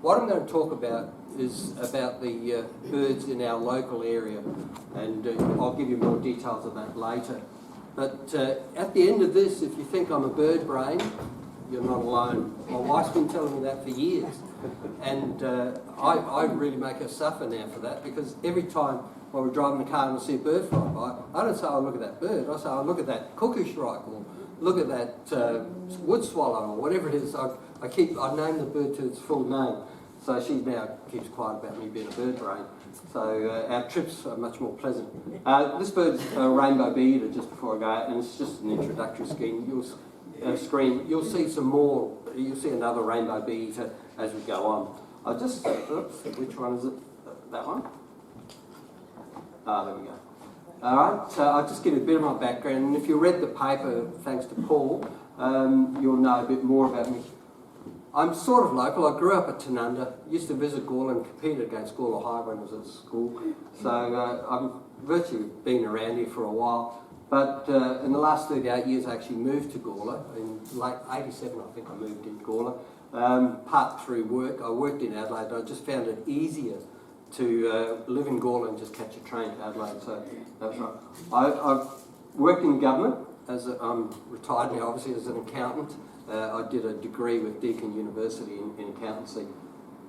What I'm going to talk about is about the birds in our local area, and I'll give you more details of that later. But at the end of this, if you think I'm a bird brain, you're not alone. My wife's been telling me that for years, and I really make her suffer now for that, because every time while we're driving the car and I see a bird fly by, I don't say, oh, look at that bird. I say, oh, look at that cuckoo shrike, or look at that wood swallow, or whatever it is. I name the bird to its full name. So she now keeps quiet about me being a bird brain. So our trips are much more pleasant. This bird's a rainbow bee eater, just before I go out, and it's just an introductory scheme. You'll see some more. You'll see another rainbow bee eater as we go on. I just, oops, which one is it? That one? Ah, there we go. All right, so I'll just give you a bit of my background, and if you read the paper, thanks to Paul, you'll know a bit more about me. I'm sort of local. I grew up at Tanunda, used to visit Gawler and competed against Gawler High when I was at school. So I've virtually been around here for a while. But in the last 38 years I actually moved to Gawler. In late 87 I think I moved into Gawler, part through work. I worked in Adelaide. I just found it easier to live in Gawler and just catch a train to Adelaide. So that's right. I've worked in government. I'm retired now, obviously, as an accountant. I did a degree with Deakin University in accountancy.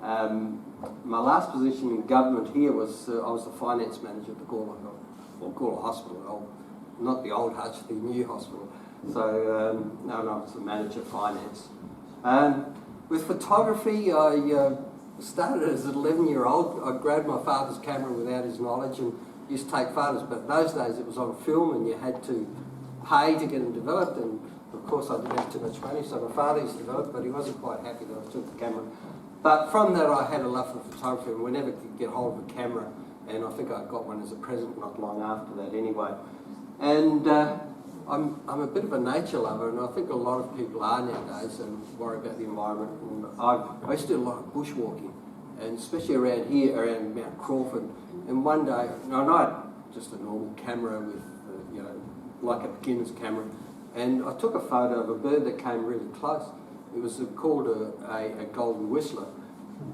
My last position in government here was I was the finance manager at the Gawler Hospital, not the old Hutch, the new hospital. So no, I was the manager of finance. With photography, I started as an 11-year-old. I grabbed my father's camera without his knowledge and used to take photos. But in those days it was on film and you had to pay to get them developed, and of course I didn't have too much money, so my father used to develop, but he wasn't quite happy that I took the camera. But from that I had a love for photography, and whenever I could get hold of a camera, and I think I got one as a present not long after that anyway. And I'm a bit of a nature lover, and I think a lot of people are nowadays and worry about the environment. And I used to do a lot of bushwalking, and especially around here, around Mount Crawford. And one day, I had just a normal camera with, like a beginner's camera, and I took a photo of a bird that came really close. It was called a golden whistler,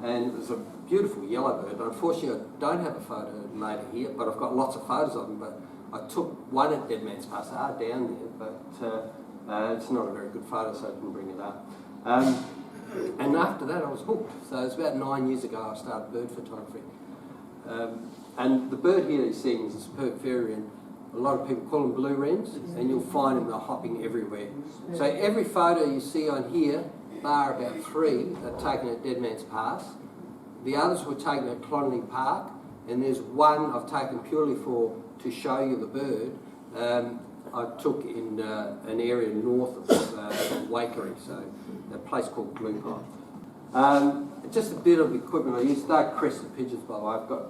and it was a beautiful yellow bird. Unfortunately, I don't have a photo made here, but I've got lots of photos of them. But I took one at Dead Man's Pass, down there, but it's not a very good photo, so I didn't bring it up. And after that, I was hooked. So it's about 9 years ago I started bird photography. And the bird here you're seeing is a superb fairy wren. A lot of people call them blue wrens, and you'll find them, they're hopping everywhere. So every photo you see on here, bar about 3, are taken at Dead Man's Pass. The others were taken at Clonley Park, and there's one I've taken purely to show you the bird. I took in an area north of Waikerie, so a place called Blue Pine. Just a bit of equipment I use. They're crested pigeons, by the way, I've got,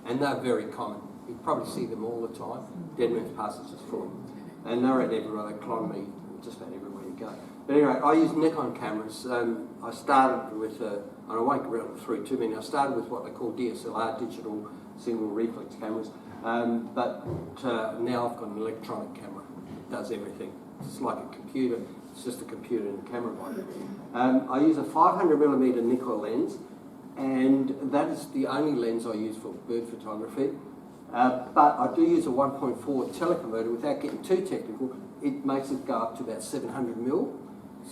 and they're very common. You probably see them all the time. Dead Man's Pass is just full of them. And they're at everywhere, they clone me just about everywhere you go. But anyway, I use Nikon cameras. I started with, and I won't go through too many, I started with what they call DSLR, digital single reflex cameras. But now I've got an electronic camera. It does everything. It's like a computer. It's just a computer and a camera body. I use a 500mm Nikon lens, and that is the only lens I use for bird photography. But I do use a 1.4 teleconverter. Without getting too technical, it makes it go up to about 700mm.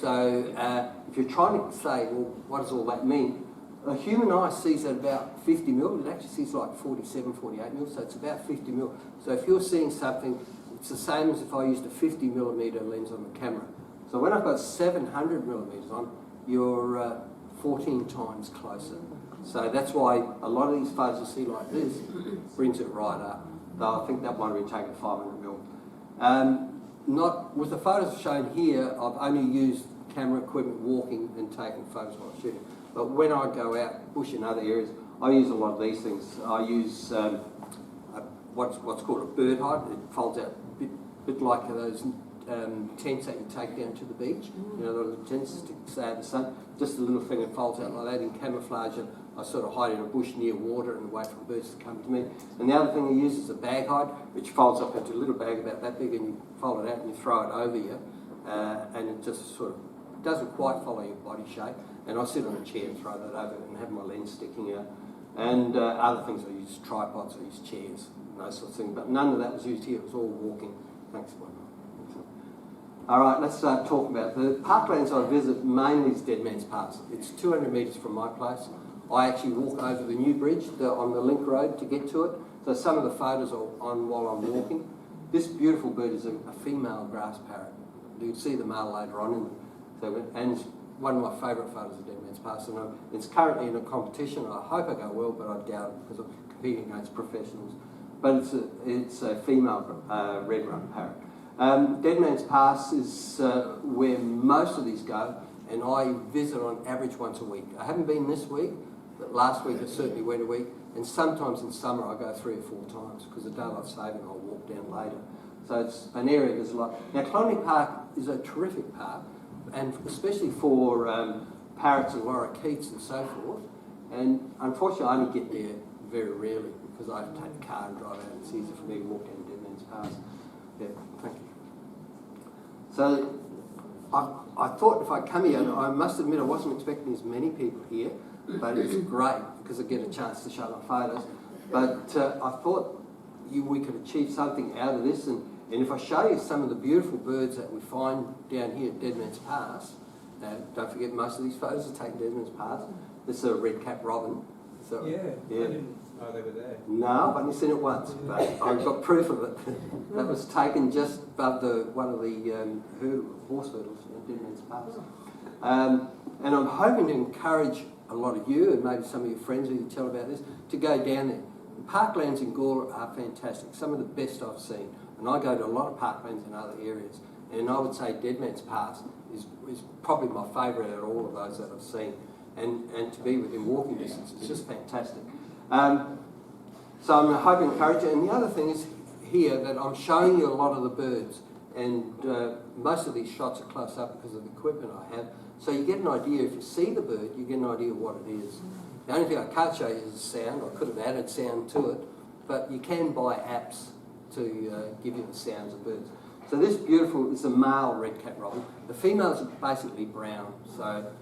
So if you're trying to say, well, what does all that mean? A human eye sees at about 50mm. It actually sees like 47, 48mm, so it's about 50mm. So if you're seeing something, it's the same as if I used a 50mm lens on the camera. So when I've got 700mm on, you're 14 times closer. So that's why a lot of these photos you see like this brings it right up. Though I think that might have been taken at 500mm. Not with the photos shown here, I've only used camera equipment walking and taking photos while shooting. But when I go out bush in other areas, I use a lot of these things. I use what's called a bird hide. It folds out a bit like those tents that you take down to the beach. You know, the little tents to stay out in the sun. Just a little thing that folds out like that in camouflage. And I sort of hide in a bush near water and wait for birds to come to me. And the other thing I use is a bag hide, which folds up into a little bag about that big, and you fold it out and you throw it over you, and it just sort of doesn't quite follow your body shape, and I sit on a chair and throw that over and have my lens sticking out. And other things, I use tripods, I use chairs, and those sorts of things, but none of that was used here, it was all walking. Thanks, Gawler. All right, let's start talking about the parklands I visit. Mainly is Dead Man's Pass. It's 200 metres from my place. I actually walk over the new bridge on the link road to get to it, so some of the photos are on while I'm walking. This beautiful bird is a female grass parrot. You can see the male later on, and it's one of my favourite photos of Dead Man's Pass, and it's currently in a competition. I hope I go well, but I doubt it because I'm competing against professionals. But it's a female red-rumped parrot. Dead Man's Pass is where most of these go, and I visit on average once a week. I haven't been this week, but last week I certainly went a week, and sometimes in summer I go 3 or 4 times because the daylight saving I'll walk down later. So it's an area there's a lot. Now Colony Park is a terrific park, and especially for parrots and lorikeets and so forth, and unfortunately I only get there very rarely because I have to take the car and drive out. It's easier for me to walk down Dead Man's Pass. Yeah, thank you. So I thought if I come here, and I must admit I wasn't expecting as many people here, but it's great because I get a chance to show my photos. But I thought we could achieve something out of this, and if I show you some of the beautiful birds that we find down here at Dead Man's Pass, don't forget most of these photos are taken Dead Man's Pass. This is a red-capped robin. So, yeah. I didn't know they were there. No, I've only seen it once, but I've got proof of it. That was taken just above one of the horse hurdles at Dead Man's Pass. And I'm hoping to encourage a lot of you, and maybe some of your friends who you tell about this, to go down there. The parklands in Gawler are fantastic, some of the best I've seen. And I go to a lot of parklands in other areas, and I would say Dead Man's Pass is probably my favourite out of all of those that I've seen. And to be within walking distance, it's just fantastic. So I'm hoping to encourage you. And the other thing is here that I'm showing you a lot of the birds, and most of these shots are close up because of the equipment I have. So you get an idea, if you see the bird, you get an idea of what it is. The only thing I can't show you is the sound. I could have added sound to it, but you can buy apps to give you the sounds of birds. So this beautiful is a male red-capped robin. The females are basically brown, so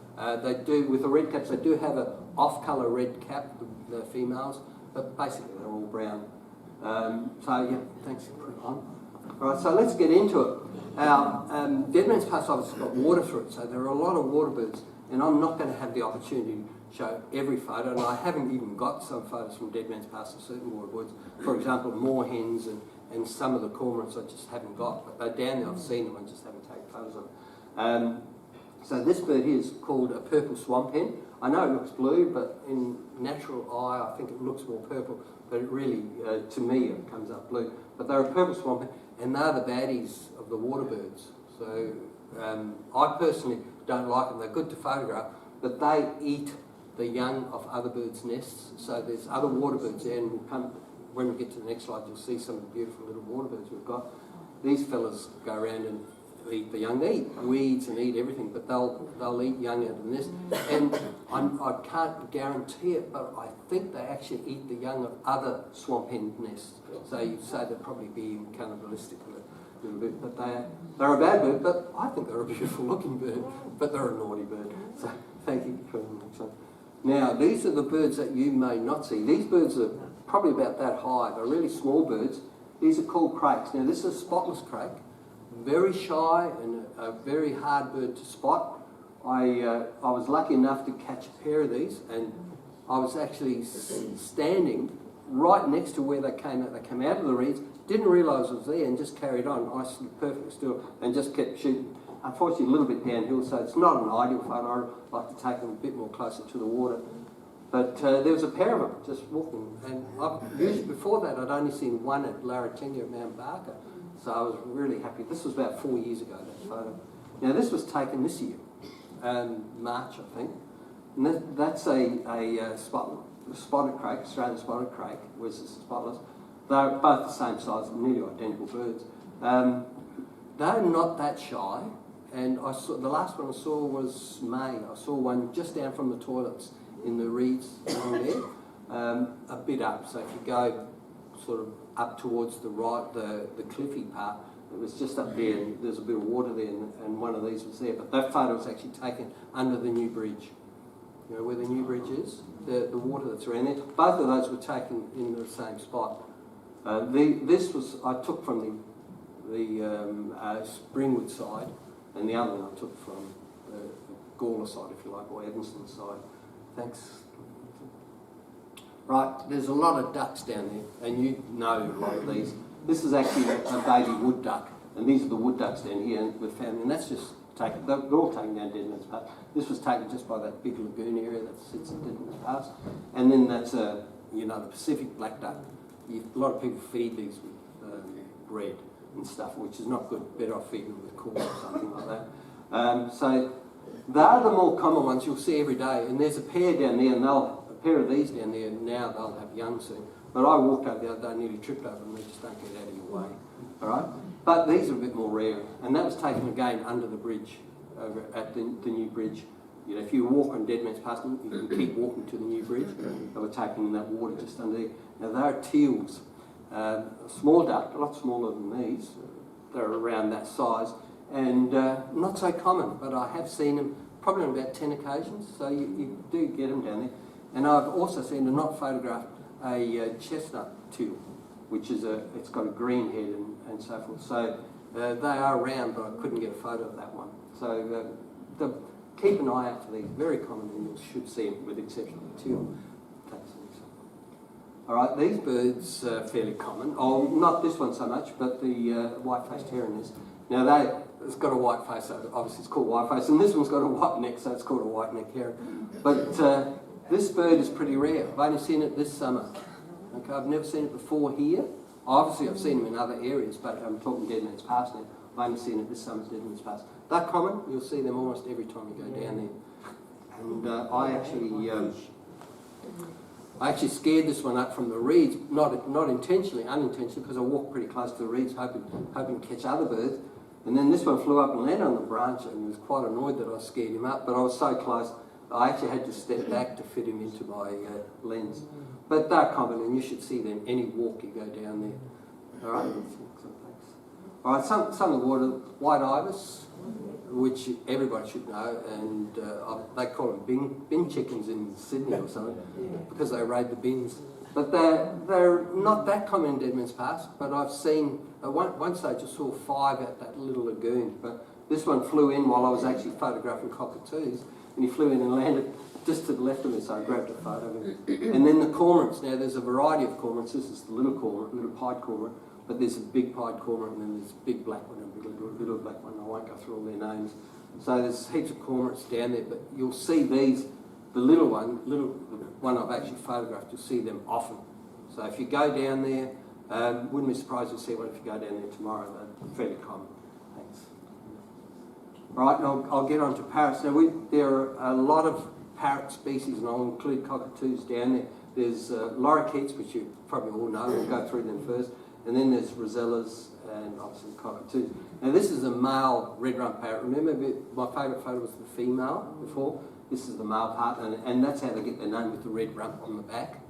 they do, with the red caps, they do have an off-colour red cap, the females, but basically they're all brown. So yeah, thanks for putting it on. All right, so let's get into it. Our Dead Man's Pass obviously got water through it, so there are a lot of water birds, and I'm not going to have the opportunity to show every photo, and I haven't even got some photos from Dead Man's Pass of certain water birds. For example, moorhens and some of the cormorants I just haven't got, but they're down there, I've seen them, I just haven't taken photos of them. So this bird here is called a purple swamp hen. I know it looks blue, but in natural eye I think it looks more purple, but it really, to me, it comes up blue. But they're a purple swamp hen, and they're the baddies of the water birds. So I personally don't like them. They're good to photograph, but they eat the young of other birds' nests. So there's other water birds there, and when we get to the next slide, you'll see some of the beautiful little water birds we've got. These fellas go around and eat the young. They eat weeds and eat everything, but they'll eat young out of the nest. And I can't guarantee it, but I think they actually eat the young of other swamp hen nests. So you'd say they'd probably be cannibalistic a little bit, but they're a bad bird, but I think they're a beautiful looking bird, but they're a naughty bird. So thank you for that. Now, these are the birds that you may not see. These birds are probably about that high. They're really small birds. These are called crakes. Now, this is a spotless crake. Very shy and a very hard bird to spot. I was lucky enough to catch a pair of these, and I was actually standing right next to where they came out. They came out of the reeds, didn't realise it was there, and just carried on. I stood perfectly still and just kept shooting. Unfortunately, a little bit downhill, so it's not an ideal photo. I'd like to take them a bit more closer to the water. But there was a pair of them just walking, and usually before that I'd only seen one at Larratinga at Mount Barker. So I was really happy. This was about 4 years ago, that photo. Now this was taken this year, March I think. And that's a spotted crake, Australian spotted crake, was spotless. They're both the same size, nearly identical birds. They're not that shy, and the last one I saw was May. I saw one just down from the toilets in the reeds along there, a bit up. So if you go sort of up towards the right, the cliffy part, It was just up there, and there's a bit of water there, and one of these was there. But that photo was actually taken under the new bridge. You know where the new bridge is? The water that's around there. Both of those were taken in the same spot. This was I took from the Springwood side, and the other one I took from the Gawler side, if you like, or Evanston side. Thanks. Right, there's a lot of ducks down there, and you know a lot of these. This is actually a baby wood duck, and these are the wood ducks down here, and we've found, and that's just taken, they're all taken down Deadman's Pass. This was taken just by that big lagoon area that sits at Deadman's Pass, and then that's the Pacific black duck. A lot of people feed these with bread and stuff, which is not good. Better off feeding them with corn or something like that. So they are the more common ones you'll see every day, and there's a pair down there, and a pair of these down there now, they'll have young soon. But I walked over the other day, nearly tripped over them. They just don't get out of your way. All right, but these are a bit more rare, and that was taken again under the bridge, over at the new bridge. You know, if you walk on Deadman's Pass, you can keep walking to the new bridge. They were taken in that water just under there. Now they are teals, a small duck, a lot smaller than these. They're around that size, and not so common. But I have seen them probably on about 10 occasions. So you do get them down there. And I've also seen, and not photographed, a chestnut teal, which is it's got a green head and so forth. So they are around, but I couldn't get a photo of that one. So keep an eye out for these. Very common, and you should see them, with the exception of the teal. All right, these birds are fairly common. Oh, not this one so much, but the white-faced heron is. Now it's got a white face, so obviously it's called white face, and this one's got a white neck, so it's called a white neck heron. But this bird is pretty rare. I've only seen it this summer. Okay, I've never seen it before here. Obviously, I've seen them in other areas, but I'm talking Deadman's Pass now. I've only seen it this summer at Deadman's Pass. They're common. You'll see them almost every time you go down there. And I actually scared this one up from the reeds, not intentionally, unintentionally, because I walked pretty close to the reeds, hoping to catch other birds. And then this one flew up and landed on the branch, and was quite annoyed that I scared him up. But I was so close, I actually had to step back to fit him into my lens. But they're common, and you should see them any walk you go down there. All right. All right. Some of the white ibis, which everybody should know, and they call them bin chickens in Sydney or something, because they raid the bins. But they're not that common in Deadman's Pass. But I've seen at one stage I saw 5 at that little lagoon. But this one flew in while I was actually photographing cockatoos, and he flew in and landed just to the left of me, so I grabbed a photo of him. And then the cormorants. Now there's a variety of cormorants. This is the little cormorant, little pied cormorant, but there's a big pied cormorant, and then there's a big black one and a little black one. I won't go through all their names. So there's heaps of cormorants down there, but you'll see these, the little one I've actually photographed, you'll see them often. So if you go down there, wouldn't be surprised to see one if you go down there tomorrow. They're fairly common. Thanks. All right, and I'll get on to parrots. Now there are a lot of parrot species, and I'll include cockatoos down there. There's lorikeets, which you probably all know. We'll go through them first. And then there's rosellas and obviously cockatoos. Now this is a male red-rumped parrot. Remember, my favourite photo was the female before. This is the male part, and that's how they get their name, with the red rump on the back.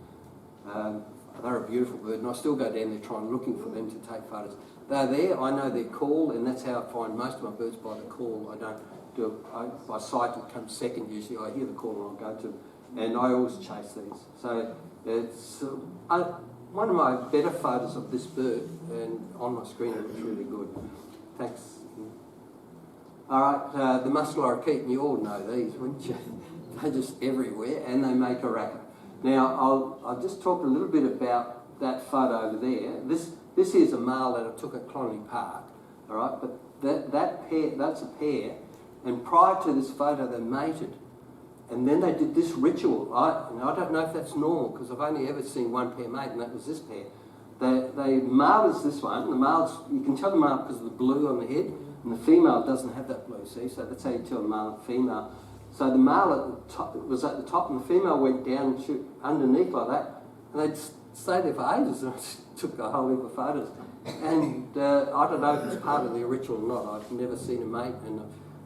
They're a beautiful bird, and I still go down there trying looking for them to take photos. They're there, I know their call, and that's how I find most of my birds, by the call. I don't do it by sight. It comes second usually. I hear the call and I'll go to them, and I always chase these. So it's one of my better photos of this bird, and on my screen it looks really good. Thanks. All right, the musk lorikeet, and you all know these, wouldn't you? They're just everywhere, and they make a racket. Now, I'll just talk a little bit about that photo over there. This is a male that I took at Clonley Park, all right? But that pair, that's a pair, and prior to this photo, they mated. And then they did this ritual. I don't know if that's normal, because I've only ever seen one pair mate, and that was this pair. The male is this one. The male's, you can tell the male because of the blue on the head, and the female doesn't have that blue, see? So that's how you tell the male and female. So the male at the top was at the top, and the female went down and shoot underneath like that, and they'd stay there for ages, and I just took a whole heap of photos. And I don't know if it's part of the ritual or not. I've never seen a mate, and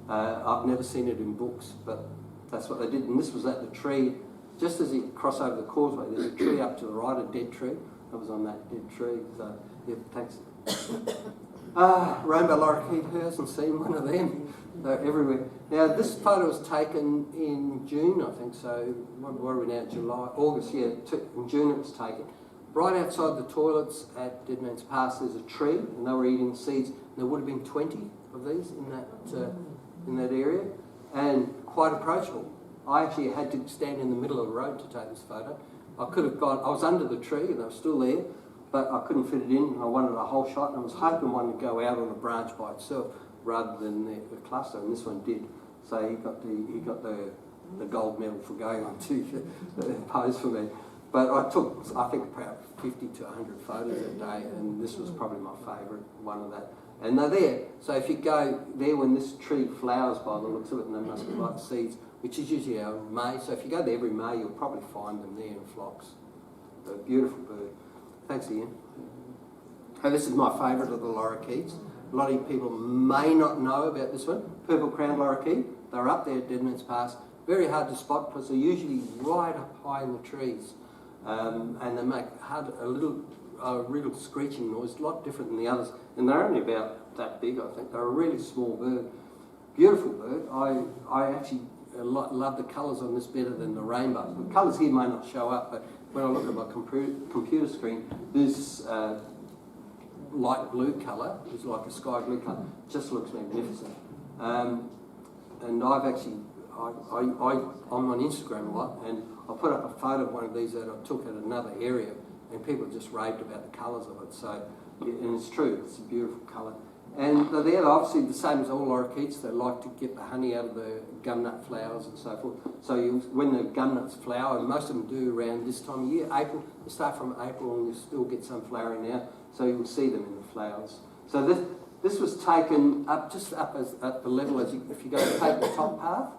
I've never seen it in books, but that's what they did. And this was at the tree, just as you cross over the causeway, there's a tree up to the right, a dead tree. I was on that dead tree, so yeah, thanks. Rainbow lorikeet, who hasn't seen one of them? They're everywhere. Now, this photo was taken in June, I think, so what are we now, July? August, yeah, in June it was taken. Right outside the toilets at Dead Man's Pass, there's a tree, and they were eating seeds. There would have been 20 of these in that area, and quite approachable. I actually had to stand in the middle of the road to take this photo. I could have gone, I was under the tree, and they were still there, but I couldn't fit it in. I wanted a whole shot, and I was hoping one would go out on a branch by itself rather than the cluster, and this one did. So he got the gold medal for going on to pose for me. But I took, I think, about 50 to 100 photos that day, and this was probably my favourite one of that. And they're there. So if you go there when this tree flowers by the looks of it, and they must be like seeds, which is usually in May. So if you go there every May, you'll probably find them there in flocks. A beautiful bird. Thanks, Ian. And this is my favourite of the lorikeets. A lot of people may not know about this one. Purple-crowned lorikeet. They're up there at Dead Man's Pass. Very hard to spot because they're usually right up high in the trees. And they make a real screeching noise, a lot different than the others. And they're only about that big, I think. They're a really small bird. Beautiful bird. I actually love the colours on this better than the rainbow. The colours here may not show up, but when I look at my computer screen, this light blue colour is like a sky blue colour. Just looks magnificent. And I've actually, I'm on Instagram a lot, and I put up a photo of one of these that I took at another area, and people just raved about the colours of it. So, and it's true, it's a beautiful colour. And they're obviously the same as all lorikeets. They like to get the honey out of the gumnut flowers and so forth. So when the gumnuts flower, and most of them do around this time of year, April, they start from April and you still get some flowering now, so you'll see them in the flowers. So this was taken up just up at the level as if you go to take the top path,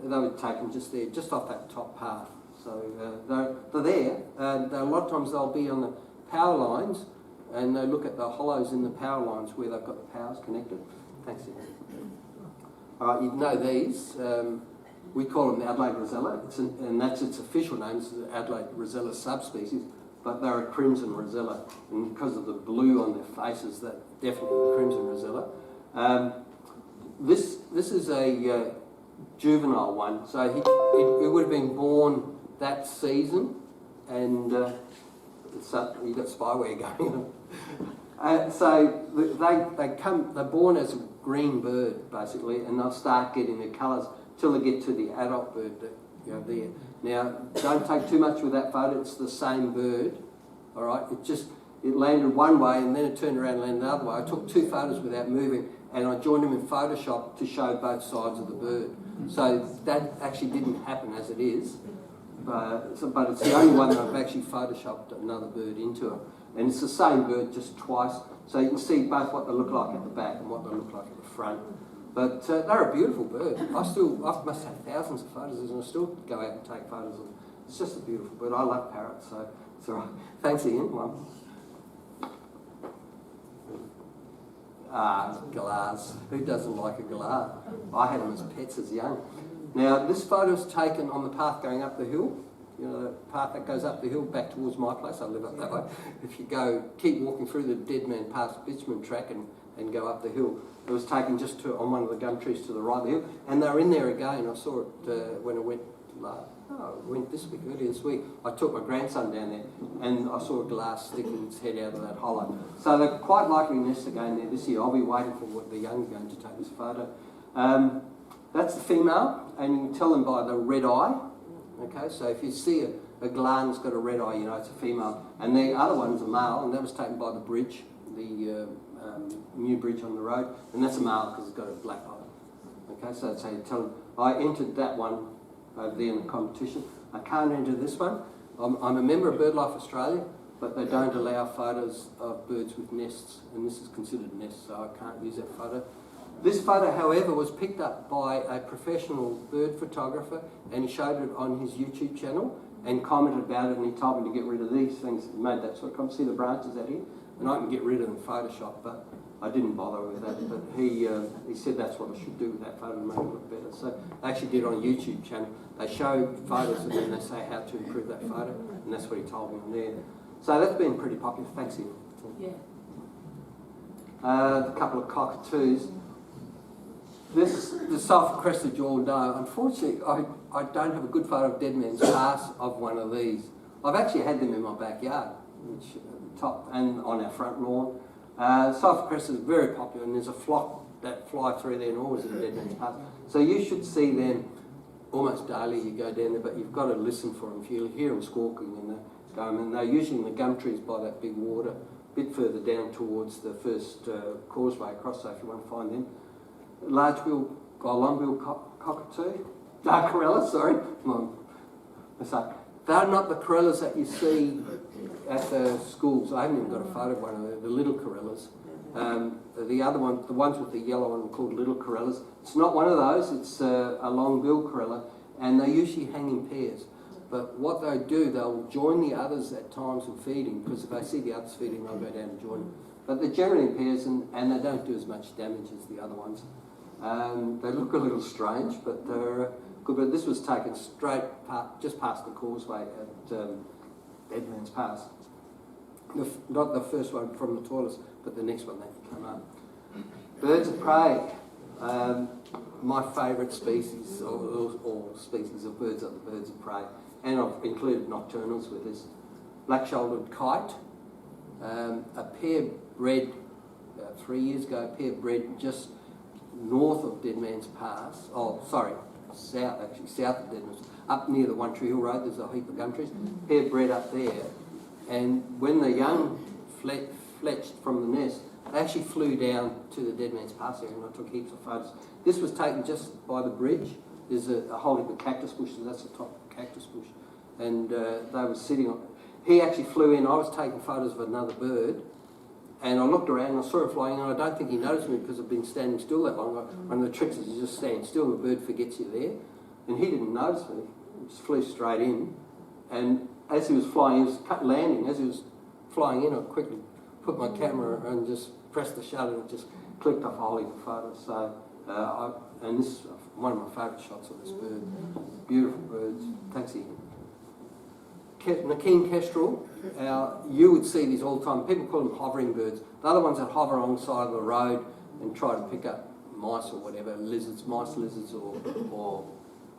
they were taken just there, just off that top path. So they're there, and a lot of times they'll be on the power lines, and they look at the hollows in the power lines where they've got the powers connected. Thanks, Ian. All right, you know these. We call them the Adelaide Rosella, and that's its official name. It's the Adelaide Rosella subspecies, but they're a crimson Rosella, and because of the blue on their faces, that definitely the crimson Rosella. This is a juvenile one, so it would have been born that season, and so you've got spyware going on. So they're born as a green bird basically, and they'll start getting their colours till they get to the adult bird that you have there. Now, don't take too much with that photo. It's the same bird, all right. It landed one way and then it turned around and landed another way. I took 2 photos without moving, and I joined them in Photoshop to show both sides of the bird. So that actually didn't happen as it is, but it's the only one that I've actually Photoshopped another bird into it. And it's the same bird, just twice. So you can see both what they look like at the back and what they look like at the front. But they're a beautiful bird. I must have thousands of photos, and I still go out and take photos of them. It's just a beautiful bird. I love parrots, so it's all right. Thanks, Ian. One. Galahs. Who doesn't like a galah? I had them as pets as young. Now, this photo is taken on the path going up the hill. You know, the path that goes up the hill back towards my place. I live up that way. If you keep walking through the Dead Man Pass bitumen track and go up the hill. It was taken just on one of the gum trees to the right of the hill. And they were in there again. I saw it when it went earlier this week. I took my grandson down there, and I saw a glass sticking its head out of that hollow. So they're quite likely nest again there this year. I'll be waiting for the young going to take this photo. That's the female, and you can tell them by the red eye. Okay, so if you see a gland that's got a red eye, you know it's a female. And the other one's a male, and that was taken by the bridge, the new bridge on the road, and that's a male because it's got a black eye. Okay, so that's how you tell them. I entered that one over there in the competition. I can't enter this one. I'm a member of BirdLife Australia, but they don't allow photos of birds with nests, and this is considered a nest, so I can't use that photo. This photo, however, was picked up by a professional bird photographer, and he showed it on his YouTube channel and commented about it, and he told me to get rid of these things. He made that sort of comment. See the branches out here? And I can get rid of them in Photoshop, but I didn't bother with that. But he said that's what I should do with that photo to make it look better. So I actually did it on a YouTube channel. They show photos and then they say how to improve that photo, and that's what he told me on there. So that's been pretty popular. Thanks, Ian. Yeah. a couple of cockatoos. The sulphur-crested you all know. Unfortunately, I don't have a good photo of Dead Man's Pass of one of these. I've actually had them in my backyard, which top and on our front lawn. Sulphur-crested is very popular, and there's a flock that fly through there and always in Dead Man's Pass. So you should see them almost daily. You go down there, but you've got to listen for them. If you hear them squawking, and they're usually in the gum trees by that big water, a bit further down towards the first causeway across. So if you want to find them. Large-bill, long-bill cockatoo, corella, sorry. They're not the corellas that you see at the schools. I haven't even got a photo of one of them, the little corellas. The other one, the ones with the yellow one, are called little corellas. It's not one of those, it's a long-bill corella, and they usually hang in pairs. But what they do, they'll join the others at times in feeding, because if they see the others feeding, they'll go down and join them. But they're generally in pairs, and they don't do as much damage as the other ones. They look a little strange, but they're good. But this was taken straight just past the causeway at Dead Man's Pass. Not the first one from the toilets, but the next one that came up. Birds of prey. My favourite species, or species of birds, are the birds of prey. And I've included nocturnals with this. Black-shouldered kite. A pair bred, 3 years ago, a pair bred just north of Dead Man's Pass, south of Dead Man's, up near the One Tree Hill Road. There's a heap of gum trees. Pair bred up there, and when the young fletched from the nest, they actually flew down to the Dead Man's Pass area, and I took heaps of photos. This was taken just by the bridge. There's a whole heap of cactus bushes. That's the top of the cactus bush, and they were sitting on. He actually flew in. I was taking photos of another bird. And I looked around and I saw him flying, and I don't think he noticed me because I've been standing still that long. One of the tricks is you just stand still and the bird forgets you're there. And he didn't notice me. He just flew straight in. And as he was flying, he was landing. As he was flying in, I quickly put my camera and just pressed the shutter, and it just clicked off a whole heap of photos. So, and this is one of my favourite shots of this bird. Beautiful birds. Thanks, Ian. Nakeen kestrel, you would see these all the time. People call them hovering birds. The other ones that hover alongside of the road and try to pick up mice or whatever, mice, lizards, or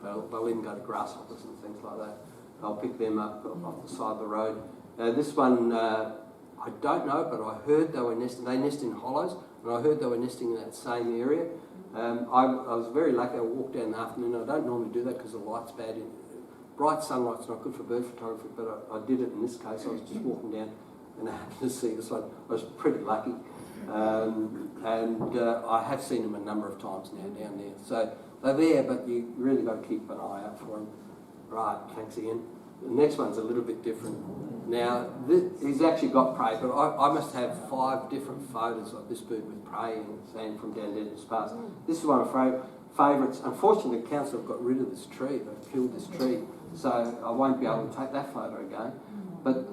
they'll even go to grasshoppers and things like that. They'll pick them up off the side of the road. This one, I don't know, but I heard they were nesting. They nest in hollows, and I heard they were nesting in that same area. I was very lucky. I walked down in the afternoon. I don't normally do that because the light's bad. Bright sunlight's not good for bird photography, but I did it in this case. I was just walking down and I happened to see this one. I was pretty lucky. And I have seen them a number of times now down there. So they're there, but you really got to keep an eye out for them. Right, thanks Ian. The next one's a little bit different. Now, he's actually got prey, but I must have 5 different photos of this bird with prey and from down Dead Man's Pass. This is one of my favourites. Unfortunately, the council have got rid of this tree. They've killed this tree. So I won't be able to take that photo again. But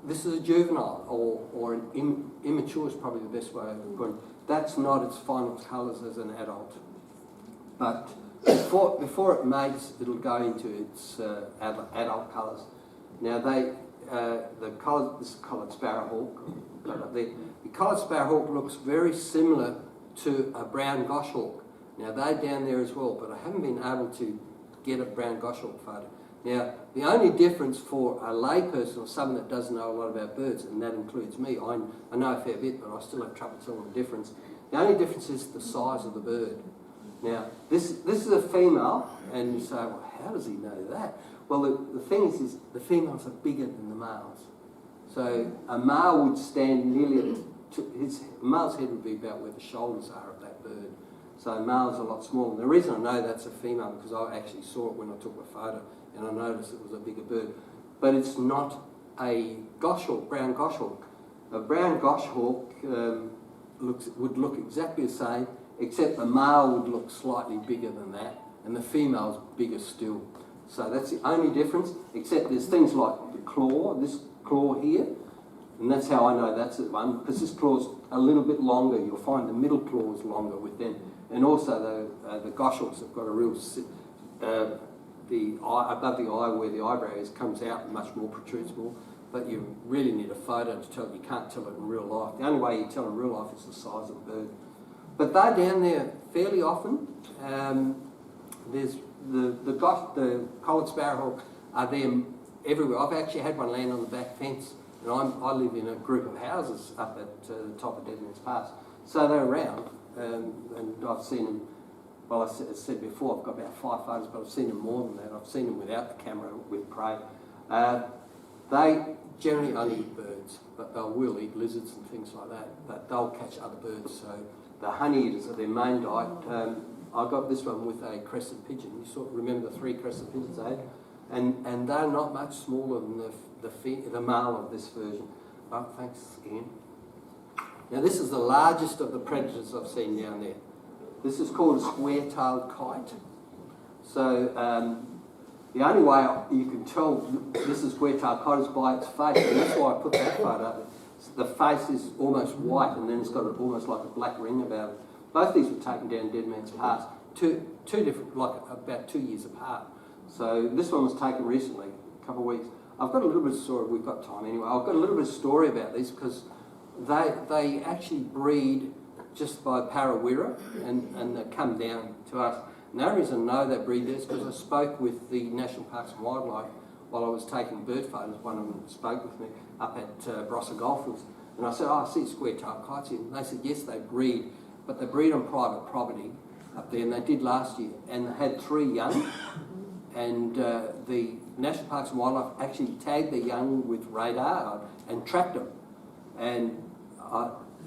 this is a juvenile, or an immature is probably the best way of putting it. That's not its final colours as an adult. But before it mates, it'll go into its adult colours. Now the colour, this is collared sparrowhawk. The collared sparrowhawk looks very similar to a brown goshawk. Now they're down there as well, but I haven't been able to get a brown goshawk photo. Now, the only difference for a layperson or someone that doesn't know a lot about birds, and that includes me, I know a fair bit, but I still have trouble telling the difference. The only difference is the size of the bird. Now, this is a female, and you say, well, how does he know that? Well, the thing is the females are bigger than the males. So a male would stand nearly, a male's head would be about where the shoulders are of that bird. So males are a lot smaller. The reason I know that's a female because I actually saw it when I took the photo, and I noticed it was a bigger bird. But it's not a goshawk, brown goshawk. A brown goshawk would look exactly the same, except the male would look slightly bigger than that, and the female's bigger still. So that's the only difference, except there's things like the claw, this claw here, and that's how I know that's the one, because this claw's a little bit longer. You'll find the middle claw is longer with them. And also the goshawks have got a real, the eye, above the eye where the eyebrow is, comes out much more, protrudes more. but you really need a photo to tell it. You can't tell it in real life. The only way you tell in real life is the size of the bird. But they're down there fairly often. There's the collared sparrowhawk are there everywhere. I've actually had one land on the back fence, and I live in a group of houses up at the top of Deadman's Pass. So they're around, and I've seen them. Well, I said before, I've got about 5 photos, but I've seen them more than that. I've seen them without the camera with prey. They generally only eat birds, but they will eat lizards and things like that. But they'll catch other birds. So the honey eaters are their main diet. I got this one with a crested pigeon. You sort of remember the 3 crested pigeons I had? And they're not much smaller than the male of this version. Oh, thanks, Ian. Now this is the largest of the predators I've seen down there. This is called a square-tailed kite. So the only way you can tell this is square-tailed kite is by its face, and that's why I put that photo up. The face is almost white, and then it's got almost like a black ring about it. Both these were taken down Deadman's Pass, two different, like about 2 years apart. So this one was taken recently, a couple of weeks. I've got a little bit of story, we've got time anyway. I've got a little bit of story about these because they actually breed just by Parawira and they come down to us. And the only reason I know they breed there is because I spoke with the National Parks and Wildlife while I was taking bird photos. One of them spoke with me up at Barossa Golfers. And I said, oh, I see square-tailed kites here. And they said, yes, they breed, but they breed on private property up there, and they did last year. And they had 3 young, and the National Parks and Wildlife actually tagged the young with radar and tracked them. And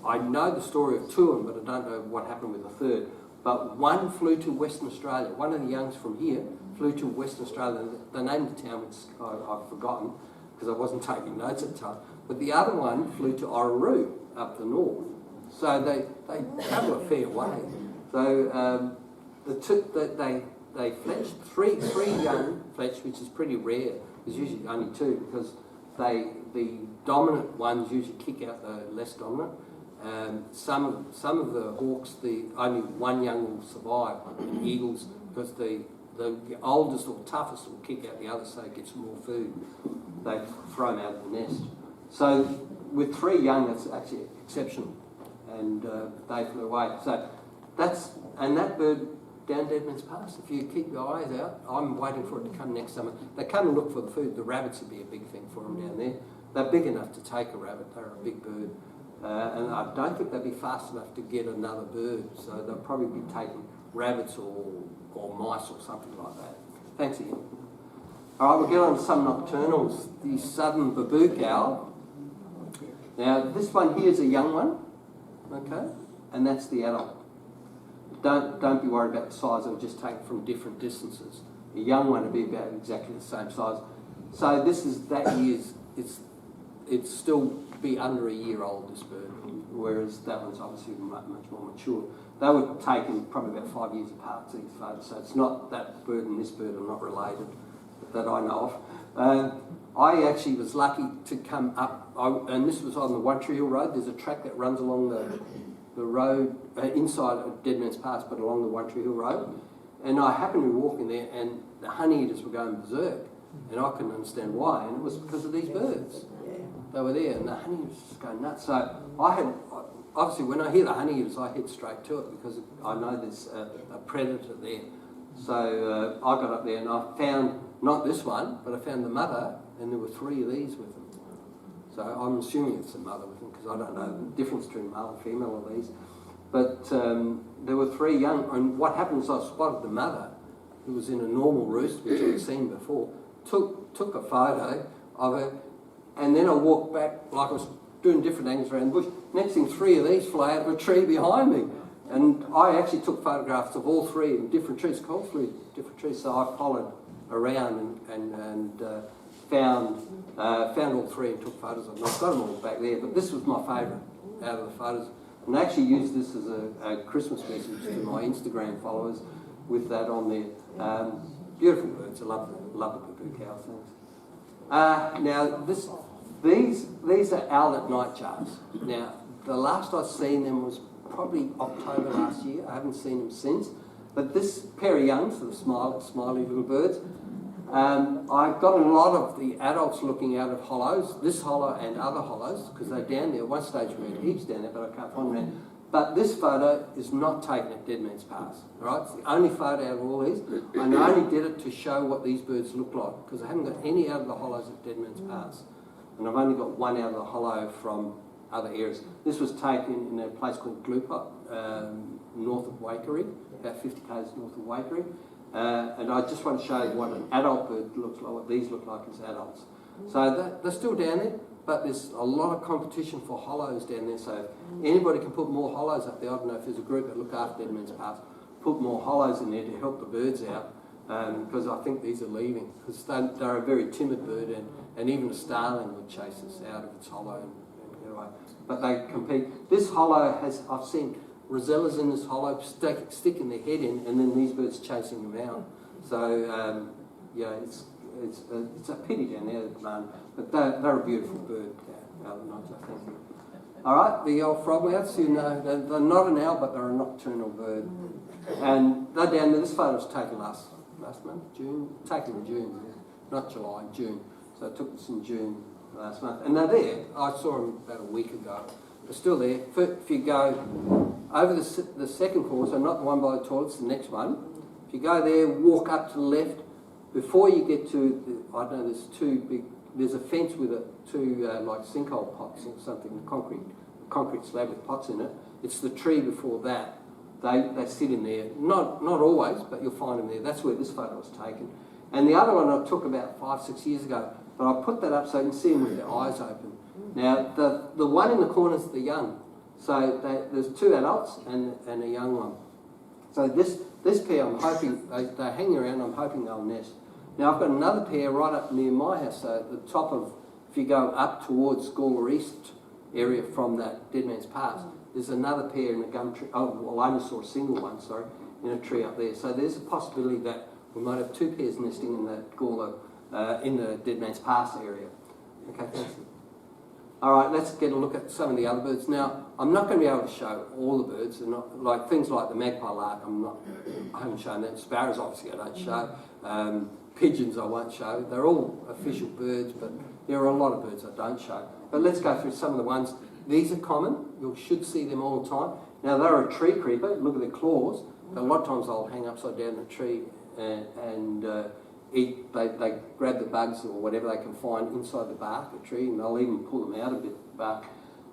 I know the story of 2 of them, but I don't know what happened with the 3rd. But one flew to Western Australia. One of the youngs from here flew to Western Australia. The name of the town, which I've forgotten because I wasn't taking notes at the time. But the other one flew to Orroroo up the north. So they travel a fair way. So they fletched three young fletched, which is pretty rare. There's usually only 2 because the dominant ones usually kick out the less dominant. Some of the hawks, only 1 young will survive, and eagles, because the oldest or toughest will kick out the others so it gets more food. They throw them out of the nest. So with 3 young, that's actually exceptional, and they flew away. So that bird down Deadman's Pass. If you keep your eyes out, I'm waiting for it to come next summer. They come and look for the food. The rabbits would be a big thing for them down there. They're big enough to take a rabbit. They're a big bird. And I don't think they'd be fast enough to get another bird, so they'll probably be taking rabbits or mice or something like that. Thanks, Ian. All right, we'll get on to some nocturnals. The southern babook owl. Now, this one here is a young one, okay, and that's the adult. Don't be worried about the size, it'll just take from different distances. A young one will be about exactly the same size. So this is that year's, it's still be under a year old, this bird, whereas that one's obviously much more mature. They were taken probably about 5 years apart, these photos, so it's not that bird and this bird are not related that I know of. I actually was lucky to come up, and this was on the One Tree Hill Road. There's a track that runs along the road, inside of Deadman's Pass, but along the One Tree Hill Road. And I happened to be walking there, and the honey eaters were going berserk, and I couldn't understand why, and it was because of these birds. They were there, and the honey eaters was just going nuts. So obviously when I hear the honey eaters, I head straight to it because I know there's a predator there. So I got up there and I found, not this one, but I found the mother, and there were 3 of these with them. So I'm assuming it's a mother with them because I don't know the difference between male and female of these. But there were 3 young, and what happened is I spotted the mother, who was in a normal roost, which I'd seen before, took a photo of her, and then I walked back like I was doing different angles around the bush. Next thing, 3 of these fly out of a tree behind me. And I actually took photographs of all 3 in different trees, all 3 different trees. So I followed around and found all 3 and took photos of them. I've got them all back there, but this was my favourite out of the photos. And I actually used this as a Christmas message to my Instagram followers with that on there. Beautiful birds. I love the babook owl things. Now these are owlet nightjars. Now the last I've seen them was probably October last year. I haven't seen them since. But this pair of youngs, the smiley little birds, I've got a lot of the adults looking out of hollows, this hollow and other hollows, because they're down there. At one stage we had heaps down there, but I can't find them now. But this photo is not taken at Dead Man's Pass, right? It's the only photo out of all these. And I only did it to show what these birds look like, because I haven't got any out of the hollows at Dead Man's Pass. And I've only got one out of the hollow from other areas. This was taken in a place called Glupot, north of Waikerie, about 50 k's north of Waikerie. And I just want to show you what an adult bird looks like, what these look like as adults. So they're still down there, but there's a lot of competition for hollows down there. So anybody can put more hollows up there. I don't know if there's a group that look after Dead Man's Pass, put more hollows in there to help the birds out, because I think these are leaving, because they're a very timid bird, and even a starling would chase us out of its hollow and get away. But they compete. This hollow has, I've seen rosellas in this hollow sticking their head in, and then these birds chasing them out. So yeah, it's a pity down there at the moment, but they're a beautiful bird. I think. All right, the old frogmouths, you know, they're not an owl, but they're a nocturnal bird, and they're down there. This photo was taken last month, June, taken in June, not July, June. So I took this in June last month, and they're there. I saw them about a week ago. They're still there. If you go over the second course, so not the one by the toilets, the next one. If you go there, walk up to the left, before you get to, I don't know, there's a fence with two like sinkhole pots or something, concrete slab with pots in it. It's the tree before that. They sit in there. Not always, but you'll find them there. That's where this photo was taken. And the other one I took about 5-6 years ago, but I put that up so you can see them with their eyes open. Now, the one in the corner is the young. So there's two adults and a young one. So this pair, I'm hoping, they're hanging around, I'm hoping they'll nest. Now, I've got another pair right up near my house, so at the top of, if you go up towards Gawler East area from that Dead Man's Pass, there's another pair in a gum tree. Oh, well, I only saw a single one, sorry, in a tree up there. So there's a possibility that we might have two pairs nesting in the Gawler, in the Dead Man's Pass area. Okay, thanks. All right, let's get a look at some of the other birds. Now, I'm not going to be able to show all the birds. They're not, like things like the magpie lark, I haven't shown that. Sparrows, obviously, I don't show. Pigeons, I won't show. They're all official birds, but there are a lot of birds I don't show. But let's go through some of the ones. These are common. You should see them all the time. Now, they're a tree creeper. Look at their claws. But a lot of times they'll hang upside down in a tree and eat. They grab the bugs or whatever they can find inside the bark of the tree, and they'll even pull them out a bit of the bark.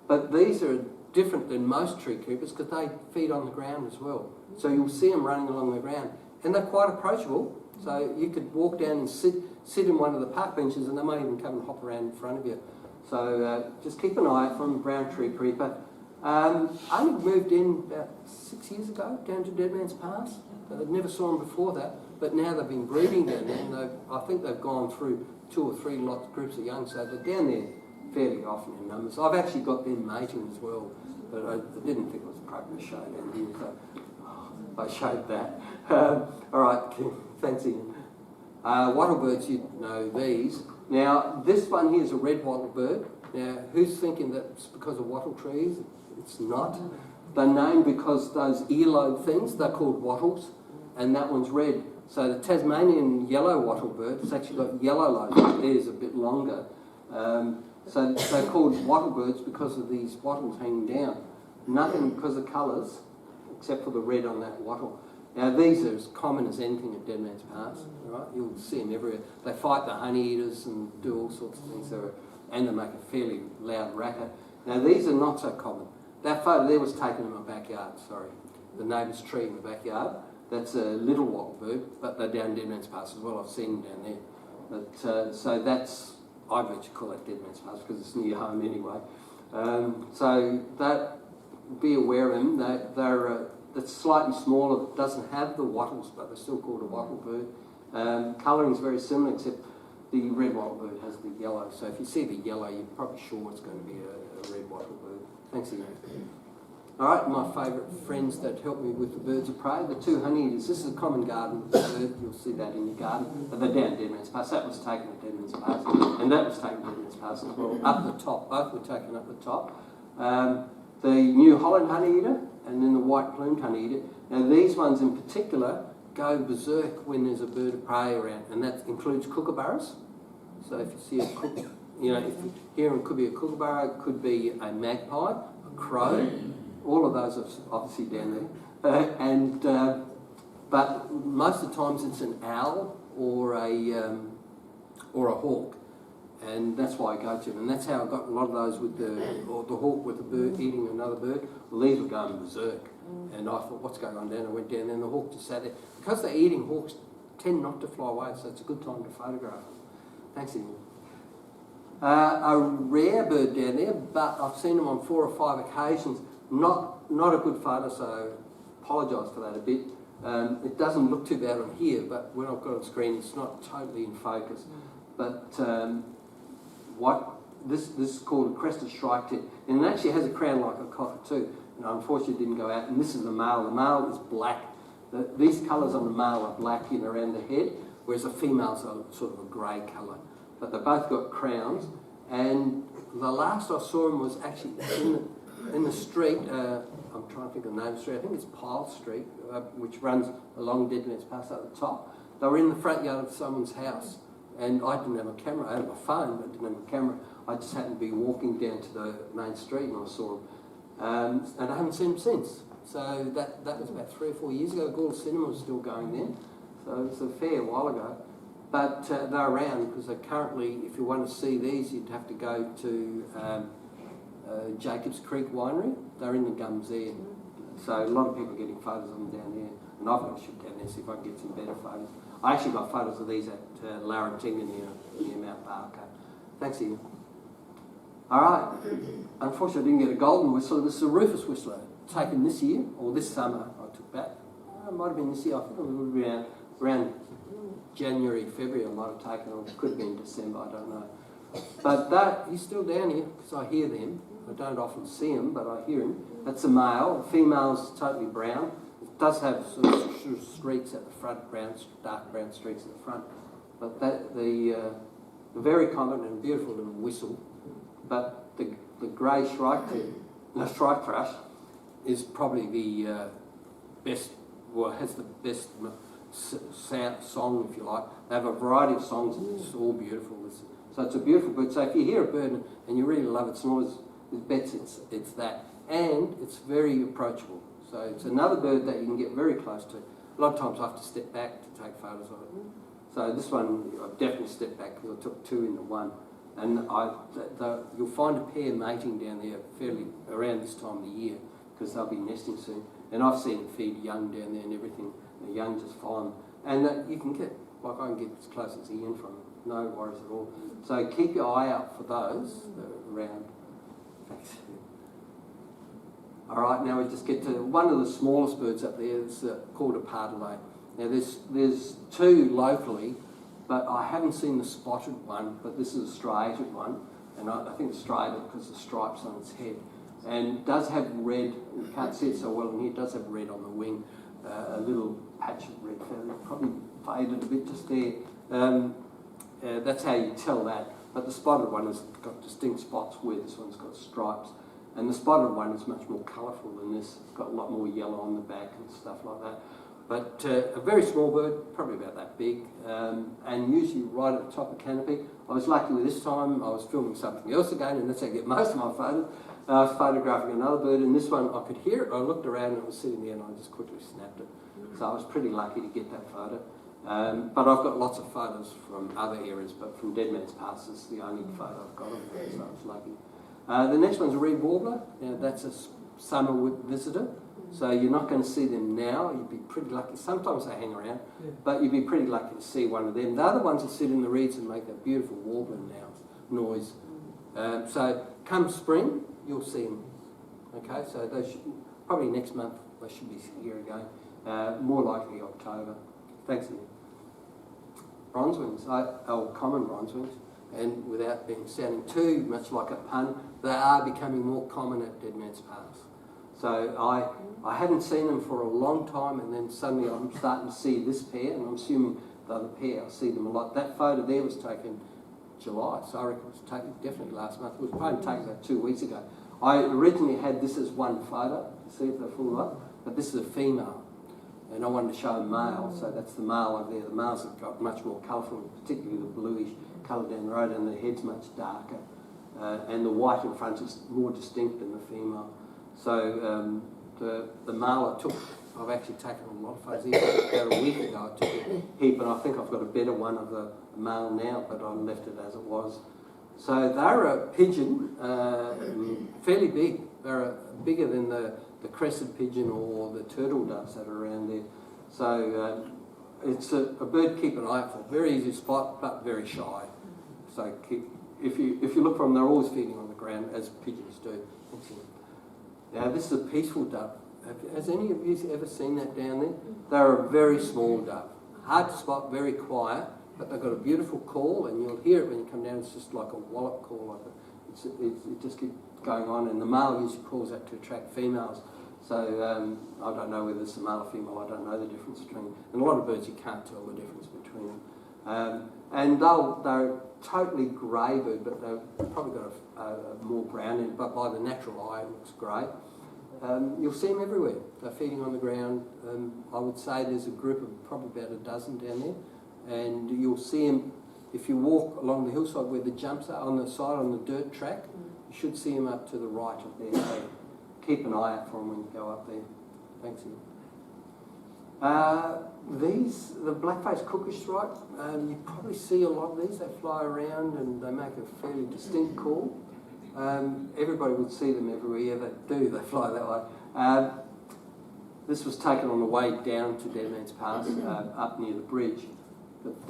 But these are different than most tree creepers because they feed on the ground as well. So you'll see them running along the ground, and they're quite approachable. So you could walk down and sit in one of the park benches, and they might even come and hop around in front of you. So just keep an eye out for them, brown tree creeper. I only moved in about 6 years ago down to Dead Man's Pass. I never saw them before that, but now they've been breeding down there, and I think they've gone through 2 or 3 groups of young, so they're down there fairly often in numbers. I've actually got them mating as well, but I didn't think it was appropriate to show down here, so I showed that. All right, thanks Ian. Wattlebirds, you know these. Now, this one here is a red wattlebird. Now, who's thinking that's because of wattle trees? It's not. They're named because those earlobe things, they're called wattles, and that one's red. So the Tasmanian yellow wattlebird, it's actually got yellow lobes, theirs a bit longer. So they're called wattlebirds because of these wattles hanging down. Nothing because of colours, except for the red on that wattle. Now these are as common as anything at Dead Man's Pass, right? You'll see them everywhere. They fight the honey eaters and do all sorts of things, and they make a fairly loud racket. Now these are not so common. That photo there was taken in my backyard, sorry. The neighbour's tree in the backyard. That's a little wattlebird, but they're down Dead Man's Pass as well. I've seen them down there. But, so that's, I bet you call it Dead Man's Pass because it's near home anyway. So that, be aware of them. They're it's slightly smaller. It doesn't have the wattles, but they're still called a wattlebird. Colouring is very similar, except the red wattlebird has the yellow. So if you see the yellow, you're probably sure it's going to be a red wattlebird. Thanks again. All right, my favourite friends that help me with the birds of prey, the 2 honeyeaters. This is a common garden bird. You'll see that in your garden. But they're down Dead Man's Pass. That was taken at Dead Man's Pass. And that was taken at Dead Man's Pass as well. Up the top. Both were taken up the top. The New Holland honeyeater and then the white-plumed honeyeater. Now these ones in particular, go berserk when there's a bird of prey around, and that includes kookaburras. So if you see a if you hear them, could be a kookaburra, it could be a magpie, a crow, all of those are obviously down there. But most of the times it's an owl or a hawk, and that's why I go to them. And that's how I got a lot of those with the hawk with the bird eating another bird. Well, these were going berserk, and I thought, what's going on down? I went down there, and the hawk just sat there. Because they're eating, hawks tend not to fly away, so it's a good time to photograph them. Thanks, Ian. A rare bird down there, but I've seen them on 4 or 5 occasions. Not a good photo, so apologise for that a bit. It doesn't look too bad on here, but when I've got it on screen, it's not totally in focus. But this is called a crested shrike-tit, and it actually has a crown like a cockatoo. And unfortunately, it didn't go out. And this is the male. The male is black. These colours on the male are black in around the head, whereas the females are sort of a grey colour. But they both got crowns. And the last I saw them was actually in the street. I'm trying to think of the name of the street. I think it's Pyle Street, which runs along Deadman's Pass at the top. They were in the front yard of someone's house. And I didn't have a camera. I had my phone, but didn't have a camera. I just happened to be walking down to the main street and I saw them. And I haven't seen them since. So that was about 3 or 4 years ago. Gawler Cinema was still going then. So it's a fair while ago. But they're around because they're currently, if you want to see these, you'd have to go to Jacobs Creek Winery. They're in the gums there. So a lot of people are getting photos of them down there. And I've got to shoot down there, see if I can get some better photos. I actually got photos of these at Larratinga near Mount Barker. Thanks, Ian. All right. Unfortunately, I didn't get a golden whistle. This is a rufous whistler taken this year, or this summer, I took back. It might have been this year. I think it would be around January, February I might have taken it. It could have been December, I don't know. But he's still down here because I hear them. I don't often see him, but I hear him. That's a male. The female's totally brown. It does have sort of streaks at the front, dark brown streaks at the front. But the very common and beautiful little whistle. But the grey shrike thrush is probably the best, well, has the best song, if you like. They have a variety of songs and it's all beautiful. So it's a beautiful bird. So if you hear a bird and you really love its noise, it bets it's that. And it's very approachable. So it's another bird that you can get very close to. A lot of times I have to step back to take photos of it. So this one, I've definitely stepped back because I took 2 into 1. And you'll find a pair mating down there fairly around this time of the year because they'll be nesting soon. And I've seen them feed young down there and everything. The young just fine. And you can get, like I can get as close as Ian from them. No worries at all. So keep your eye out for those around. Thanks. All right, now we just get to one of the smallest birds up there. It's called a pardalay. Now there's 2 locally, but I haven't seen the spotted one, but this is a striated one, and I think it's striated because of the stripes on its head. And it does have red, you can't see it so well in here, it does have red on the wing, a little patch of red feather, probably faded a bit just there. That's how you tell that. But the spotted one has got distinct spots where this one's got stripes. And the spotted one is much more colourful than this. It's got a lot more yellow on the back and stuff like that. But a very small bird, probably about that big, and usually right at the top of the canopy. I was lucky with this time, I was filming something else again, and that's how I get most of my photos. I was photographing another bird, and this one, I could hear it, I looked around and it was sitting there and I just quickly snapped it. So I was pretty lucky to get that photo. But I've got lots of photos from other areas, but from Deadman's Pass is the only photo I've got of it, so I was lucky. The next one's a reed warbler. Now that's a summer visitor. So you're not going to see them now. You'd be pretty lucky. Sometimes they hang around, but you'd be pretty lucky to see one of them. The other ones that sit in the reeds and make that beautiful warbling noise. So come spring, you'll see them. Okay, so they should, probably next month they should be here again. More likely October. Thanks, Ian. Bronzewings, common bronzewings, and without sounding too much like a pun, they are becoming more common at Deadman's Pass. So I hadn't seen them for a long time, and then suddenly I'm starting to see this pair, and I'm assuming the other pair, I see them a lot. That photo there was taken July, so I reckon it was taken definitely last month. It was probably taken about 2 weeks ago. I originally had this as one photo, to see if they full up, but this is a female. and I wanted to show a male, so that's the male over there. The males have got much more colourful, particularly the bluish colour down the road, and the head's much darker, and the white in front is more distinct than the female. So the male I've actually taken a lot of photos. About a week ago I took a heap, and I think I've got a better one of the male now, but I left it as it was. So they're a pigeon, fairly big. They're bigger than the crested pigeon or the turtle doves that are around there. So it's a bird to keep an eye out for. Very easy to spot, but very shy. So if you look for them, they're always feeding on the ground, as pigeons do. Now this is a peaceful dove. Has any of you ever seen that down there? They're a very small dove. Hard to spot, very quiet, but they've got a beautiful call, and you'll hear it when you come down. It's just like a wallop call. It just keeps going on, and the male usually calls that to attract females. So I don't know whether it's a male or female. I don't know the difference between. And a lot of birds you can't tell the difference between them. And they're totally grey bird, but they've probably got a more brown in it. But by the natural eye, it looks grey. You'll see them everywhere. They're feeding on the ground. I would say there's a group of probably about a dozen down there, and you'll see them if you walk along the hillside where the jumps are on the side on the dirt track. You should see them up to the right of there. So keep an eye out for them when you go up there. Thanks, Ian. The black-faced cuckoo stripe, you probably see a lot of these. They fly around and they make a fairly distinct call. Everybody would see them everywhere. Yeah, they do. They fly that way. This was taken on the way down to Dead Man's Pass, up near the bridge. But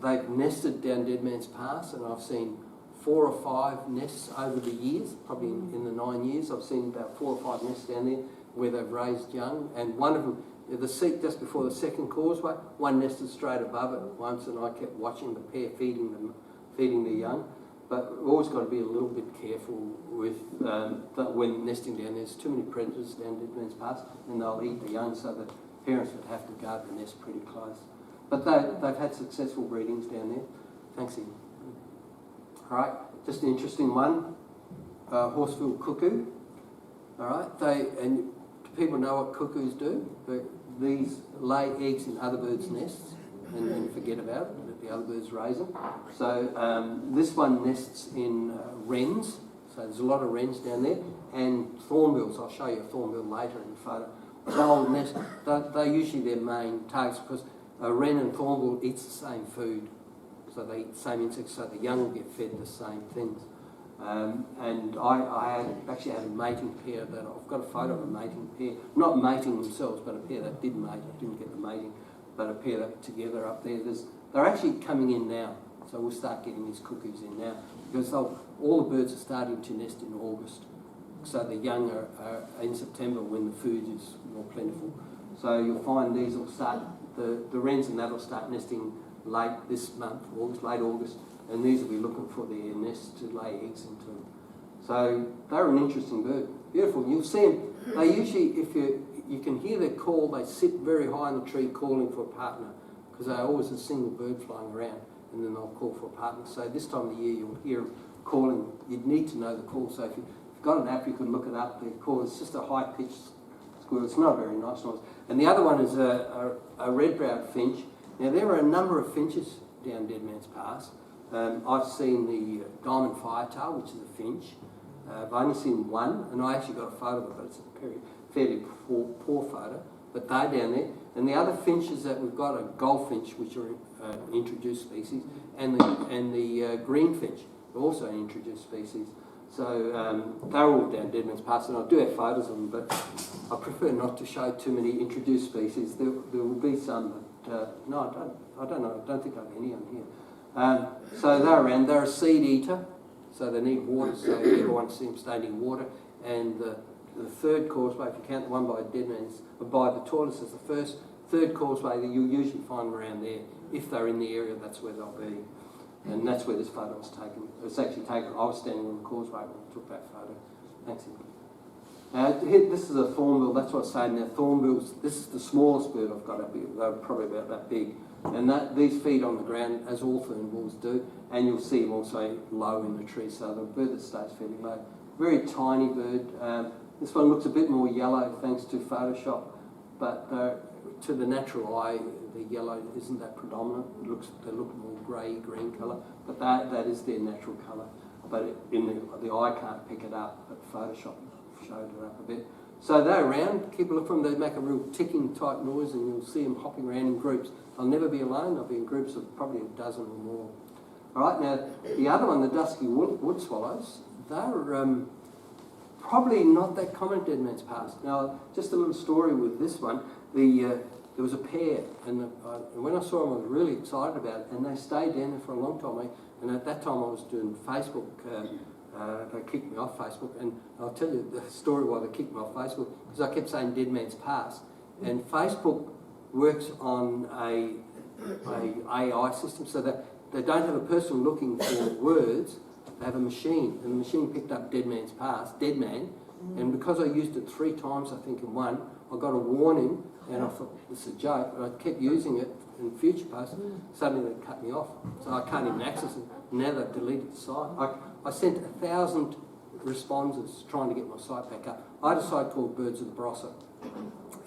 they've nested down Dead Man's Pass, and I've seen 4 or 5 nests over the years, probably in the 9 years. I've seen about 4 or 5 nests down there where they've raised young, and one of them, the seat just before the second causeway, one nested straight above it once, and I kept watching the pair feeding the young. But we've always got to be a little bit careful with when nesting down. There's too many predators down Dead Man's Pass, and they'll eat the young, so the parents would have to guard the nest pretty close. But they've had successful breedings down there. Thanks, Ian. All right, just an interesting one. Horseville cuckoo. All right, and do people know what cuckoos do? These lay eggs in other birds' nests and forget about it. The other birds raise them. So this one nests in wrens, so there's a lot of wrens down there, and thornbills. I'll show you a thornbill later in the photo. They'll nest, they're usually their main targets because a wren and thornbill eats the same food, so they eat the same insects, so the young will get fed the same things. And I actually had a mating pair that I've got a photo of a mating pair, not mating themselves, but a pair that did mate. I didn't get the mating, but a pair that together up there. They're actually coming in now, so we'll start getting these cuckoos in now because all the birds are starting to nest in August. So the young are in September when the food is more plentiful. So you'll find these will start, the wrens and that will start nesting late this month, late August, and these will be looking for their nests to lay eggs into. So they're an interesting bird. Beautiful. You'll see them. They usually, if you can hear their call, they sit very high in the tree calling for a partner, because they're always a single bird flying around, and then they'll call for a partner. So this time of the year you'll hear them calling. You'd need to know the call, so if you've got an app you can look it up. The call is just a high-pitched squeal. It's not a very nice noise. And the other one is a red-browed finch. Now there are a number of finches down Dead Man's Pass. I've seen the diamond firetail, which is a finch. I've only seen one, and I actually got a photo of it, but it's a fairly poor photo. But they're down there. And the other finches that we've got are goldfinch, which are introduced species, and the greenfinch, also an introduced species. So they're all down Dead Man's Pass, and I do have photos of them, but I prefer not to show too many introduced species. There will be some, but no, I don't know. I don't think I have any on here. So they're around. They're a seed eater, so they need water. So everyone sees them staying in water. And the third causeway, if you count the one by Dead Man's, by the tortoise as the third causeway, that you'll usually find them around there. If they're in the area, that's where they'll be. And that's where this photo was taken. It was actually taken, I was standing on the causeway when I took that photo. Thanks, Ian. This is a thornbill, that's what I was saying now. Thornbills, this is the smallest bird I've got up here. They're probably about that big. And these feed on the ground, as all thornbills do. And you'll see them also low in the tree, so the bird that stays fairly low. Very tiny bird. This one looks a bit more yellow thanks to Photoshop. but to the natural eye, the yellow isn't that predominant. They look more grey-green colour, but that is their natural colour. But the eye can't pick it up, but Photoshop showed it up a bit. So they're around, keep a look for them, they make a real ticking type noise and you'll see them hopping around in groups. They'll never be alone, they'll be in groups of probably a dozen or more. Alright, now the other one, the dusky wood swallows, they're probably not that common at Dead Man's Pass. Now, just a little story with this one, there was a pair, and when I saw them I was really excited about it, and they stayed down there for a long time, and at that time I was doing Facebook. They kicked me off Facebook, and I'll tell you the story why they kicked me off Facebook, because I kept saying Dead Man's Pass, and Facebook works on a AI system, so that they don't have a person looking for words, they have a machine, and the machine picked up Dead Man's Pass, Dead Man, and because I used it 3 times, I think in one, I got a warning, and I thought, this is a joke, but I kept using it in future posts, suddenly they cut me off, so I can't even access it. Now they've deleted the site. I sent 1,000 responses trying to get my site back up. I had a site called Birds of the Barossa,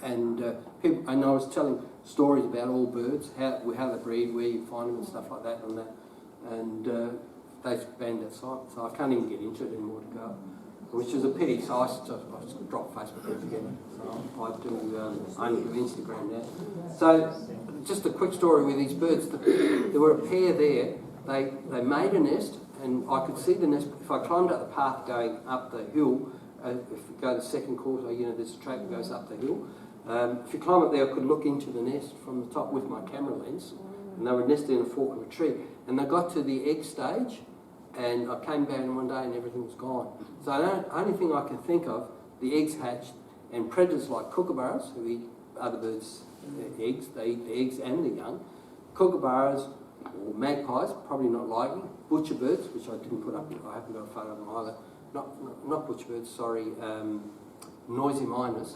and I was telling stories about all birds, how they breed, where you find them and stuff like that, and they've banned that site, so I can't even get into it anymore to go, which is a pity. So I dropped Facebook altogether. So I only do Instagram now. So just a quick story with these birds. There were a pair there. They made a nest, and I could see the nest. If I climbed up the path going up the hill, if you go the second course, there's a track that goes up the hill. If you climb up there, I could look into the nest from the top with my camera lens, and they were nested in a fork of a tree. And they got to the egg stage, and I came down one day and everything was gone. So the only thing I can think of, the eggs hatched, and predators like kookaburras, who eat other birds' eggs, they eat the eggs and the young. Kookaburras or magpies, probably not likely. Butcher birds, which I didn't put up, I haven't got a photo of them either. Not butcher birds, sorry, noisy miners.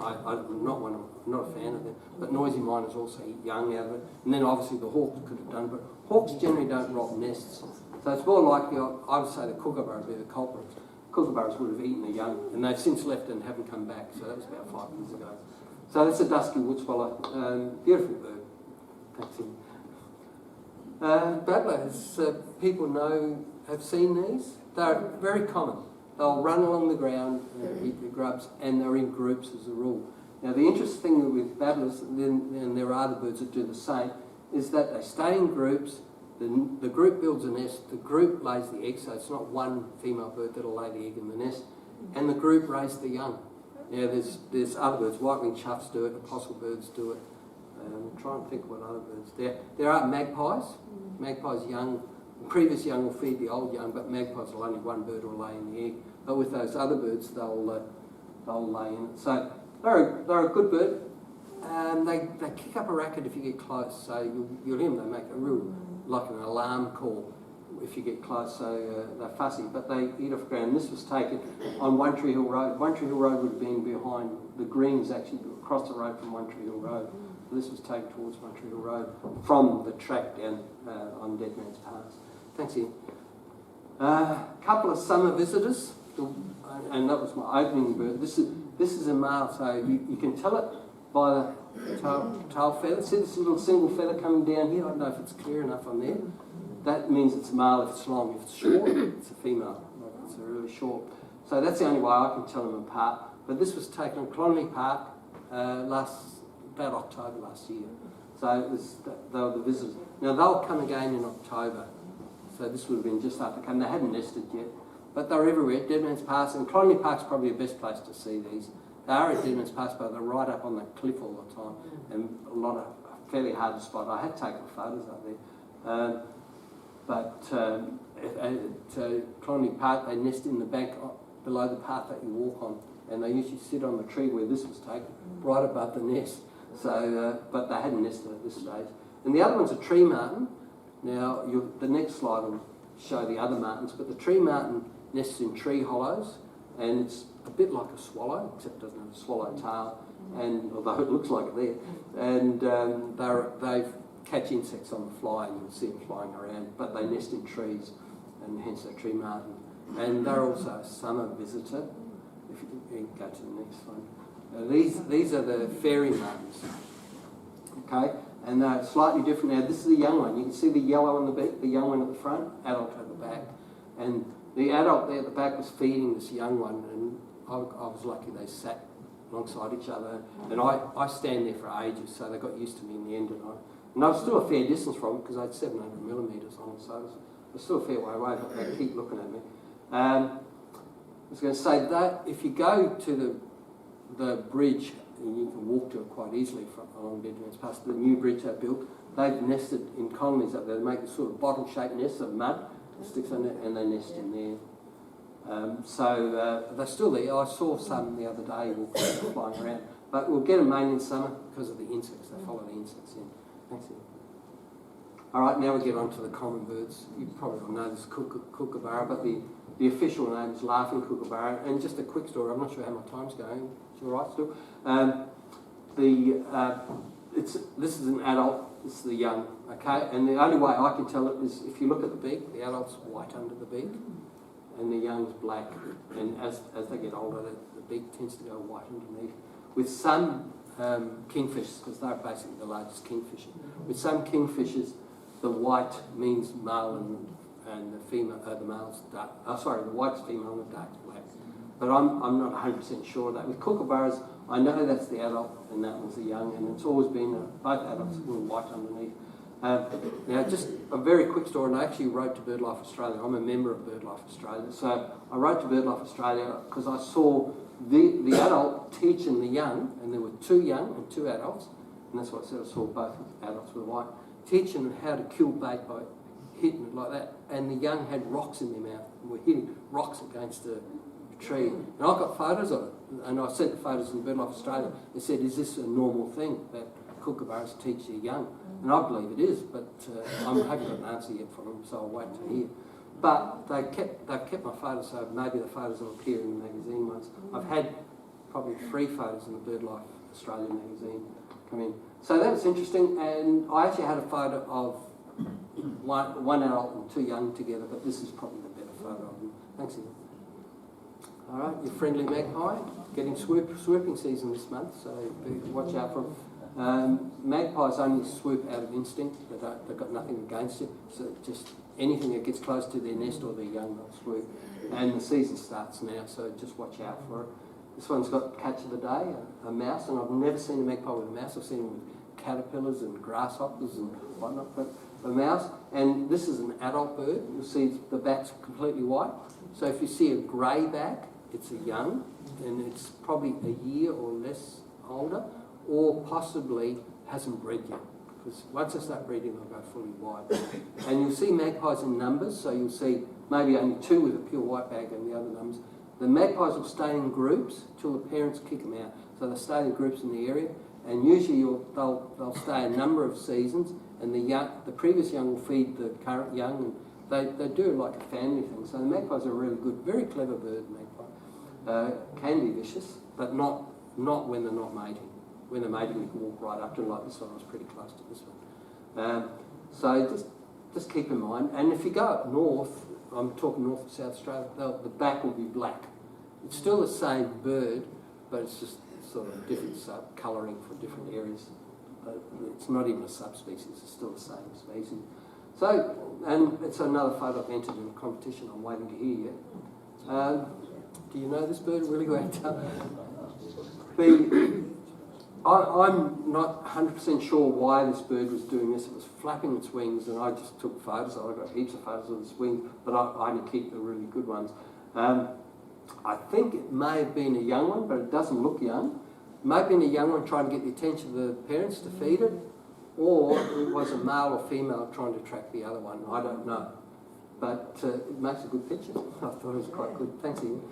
I'm not a fan of them, but noisy miners also eat young out of it. And then obviously the hawks could have done, but hawks generally don't rob nests. So it's more likely, I would say the kookaburra would be the culprits. Kookaburras would have eaten the young, and they've since left and haven't come back, so that was about 5 years ago. So that's a dusky wood swallow, beautiful bird. Thanks, Ian. Babblers, people have seen these. They're very common. They'll run along the ground and eat the grubs, and they're in groups as a rule. Now the interesting thing with babblers, and there are other birds that do the same, is that they stay in groups. The group builds a nest, the group lays the egg, so it's not one female bird that'll lay the egg in the nest, and the group raise the young. Now there's other birds, white-winged choughs do it, apostle birds do it. I'm trying to think what other birds. There are magpies. Magpies young, previous young will feed the old young, but magpies will only one bird will lay in the egg. But with those other birds, they'll lay in it. So they're a good bird. They kick up a racket if you get close. So you'll hear them. They make a real, like an alarm call if you get close. So they're fussy, but they eat off ground. This was taken on One Tree Hill Road. One Tree Hill Road would have been behind the greens, actually across the road from One Tree Hill Road. So this was taken towards One Tree Hill Road from the track down on Dead Man's Pass. Thanks, Ian. Couple of summer visitors, and that was my opening bird. This is a male, so you can tell it by the tail feather. See this little single feather coming down here? I don't know if it's clear enough on there. That means it's a male if it's long. If it's short, it's a female. It's a really short. So that's the only way I can tell them apart. But this was taken on Clonley Park about October last year. So they were the visitors. Now they'll come again in October. So this would have been just after coming. They hadn't nested yet, but they're everywhere. Dead Man's Pass, and Clonley Park's probably the best place to see these. They are at Dead Man's Pass, but they're right up on the cliff all the time, and fairly hard to spot. I had taken photos up there, but at Clonley Park, they nest in the bank below the path that you walk on, and they usually sit on the tree where this was taken, right above the nest. So, but they hadn't nested at this stage. And the other one's a tree martin. Now, the next slide will show the other martins, but the tree martin nests in tree hollows, and it's a bit like a swallow, except it doesn't have a swallow tail, and although it looks like it there. And they catch insects on the fly, and you'll see them flying around, but they nest in trees, and hence they're tree martin. And they're also a summer visitor. If you can go to the next one. These are the fairy martins, okay? And they're slightly different. Now, this is the young one. You can see the yellow on the beak, the young one at the front, adult at the back. And the adult there at the back was feeding this young one, and I was lucky they sat alongside each other. And I stand there for ages, so they got used to me in the end. And I was still a fair distance from it because I had 700 millimetres on it, so it was still a fair way away, but they keep looking at me. I was going to say that if you go to the bridge, and you can walk to it quite easily from along Bedouins Pass, the new bridge they built, they've nested in colonies up there. They make a sort of bottle-shaped nest of mud that sticks on it, and they nest in there. So they're still there. I saw some the other day flying around. But we'll get them mainly in summer because of the insects. They follow the insects in. Thanks, Ian. All right, now we get on to the common birds. You probably all know this kookaburra, but the official name is laughing kookaburra. And just a quick story, I'm not sure how my time's going. It's all right still. This is an adult, this is the young, okay? And the only way I can tell it is if you look at the beak, the adult's white under the beak, and the young's black. And as they get older, the beak tends to go white underneath. With some kingfishers, because they're basically the largest kingfisher, with some kingfishers, the white means male and the female, the male's dark. The white's female and the dark's black. But I'm not 100% sure of that. With kookaburras, I know that's the adult and that was the young, and it's always been both adults were white underneath. Now, just a very quick story, and I actually wrote to BirdLife Australia. I'm a member of BirdLife Australia, so I wrote to BirdLife Australia because I saw the adult teaching the young, and there were 2 young and 2 adults, and that's what I said, I saw both adults were white, teaching them how to kill bait by hitting it like that, and the young had rocks in their mouth, and were hitting rocks against a tree. And I got photos of it, and I sent the photos to BirdLife Australia. They said, is this a normal thing that kookaburras teach their young? And I believe it is, but I haven't got an answer yet from them, so I'll wait to hear. But they kept my photos, so maybe the photos will appear in the magazine once. I've had probably 3 photos in the BirdLife Australia magazine come in. So that was interesting, and I actually had a photo of one adult and 2 young together, but this is probably the better photo of them. Thanks, Ian. All right, your friendly magpie, getting swooping season this month, so watch out for them. Magpies only swoop out of instinct. They've got nothing against it, so just anything that gets close to their nest or their young, they'll swoop. And the season starts now, so just watch out for it. This one's got catch of the day, a mouse, and I've never seen a magpie with a mouse. I've seen them with caterpillars and grasshoppers and whatnot, but a mouse. And this is an adult bird. You'll see the back's completely white. So if you see a grey back, it's a young, and it's probably a year or less older, or possibly hasn't bred yet. Because once they start breeding, they'll go fully white. And you'll see magpies in numbers, so you'll see maybe only 2 with a pure white bag and the other numbers. The magpies will stay in groups till the parents kick them out. So they stay in groups in the area, and usually they'll stay a number of seasons, and the previous young will feed the current young, and they do like a family thing. So the magpies are really good, very clever bird, magpie. Can be vicious, but not when they're not mating. When they're mating, you can walk right up to them, like this one. I was pretty close to this one. So just keep in mind. And if you go up north, I'm talking north of South Australia, the back will be black. It's still the same bird, but it's just sort of different colouring for different areas. But it's not even a subspecies, it's still the same species. So, and it's another photo I've entered in a competition I'm waiting to hear yet. Do you know this bird really well? I'm not 100% sure why this bird was doing this. It was flapping its wings, and I just took photos. I got heaps of photos of its wings, but I only keep the really good ones. I think it may have been a young one, but it doesn't look young. It may have been a young one trying to get the attention of the parents to feed it, or it was a male or female trying to attract the other one. I don't know. But it makes a good picture. I thought it was quite good. Thanks, Ian.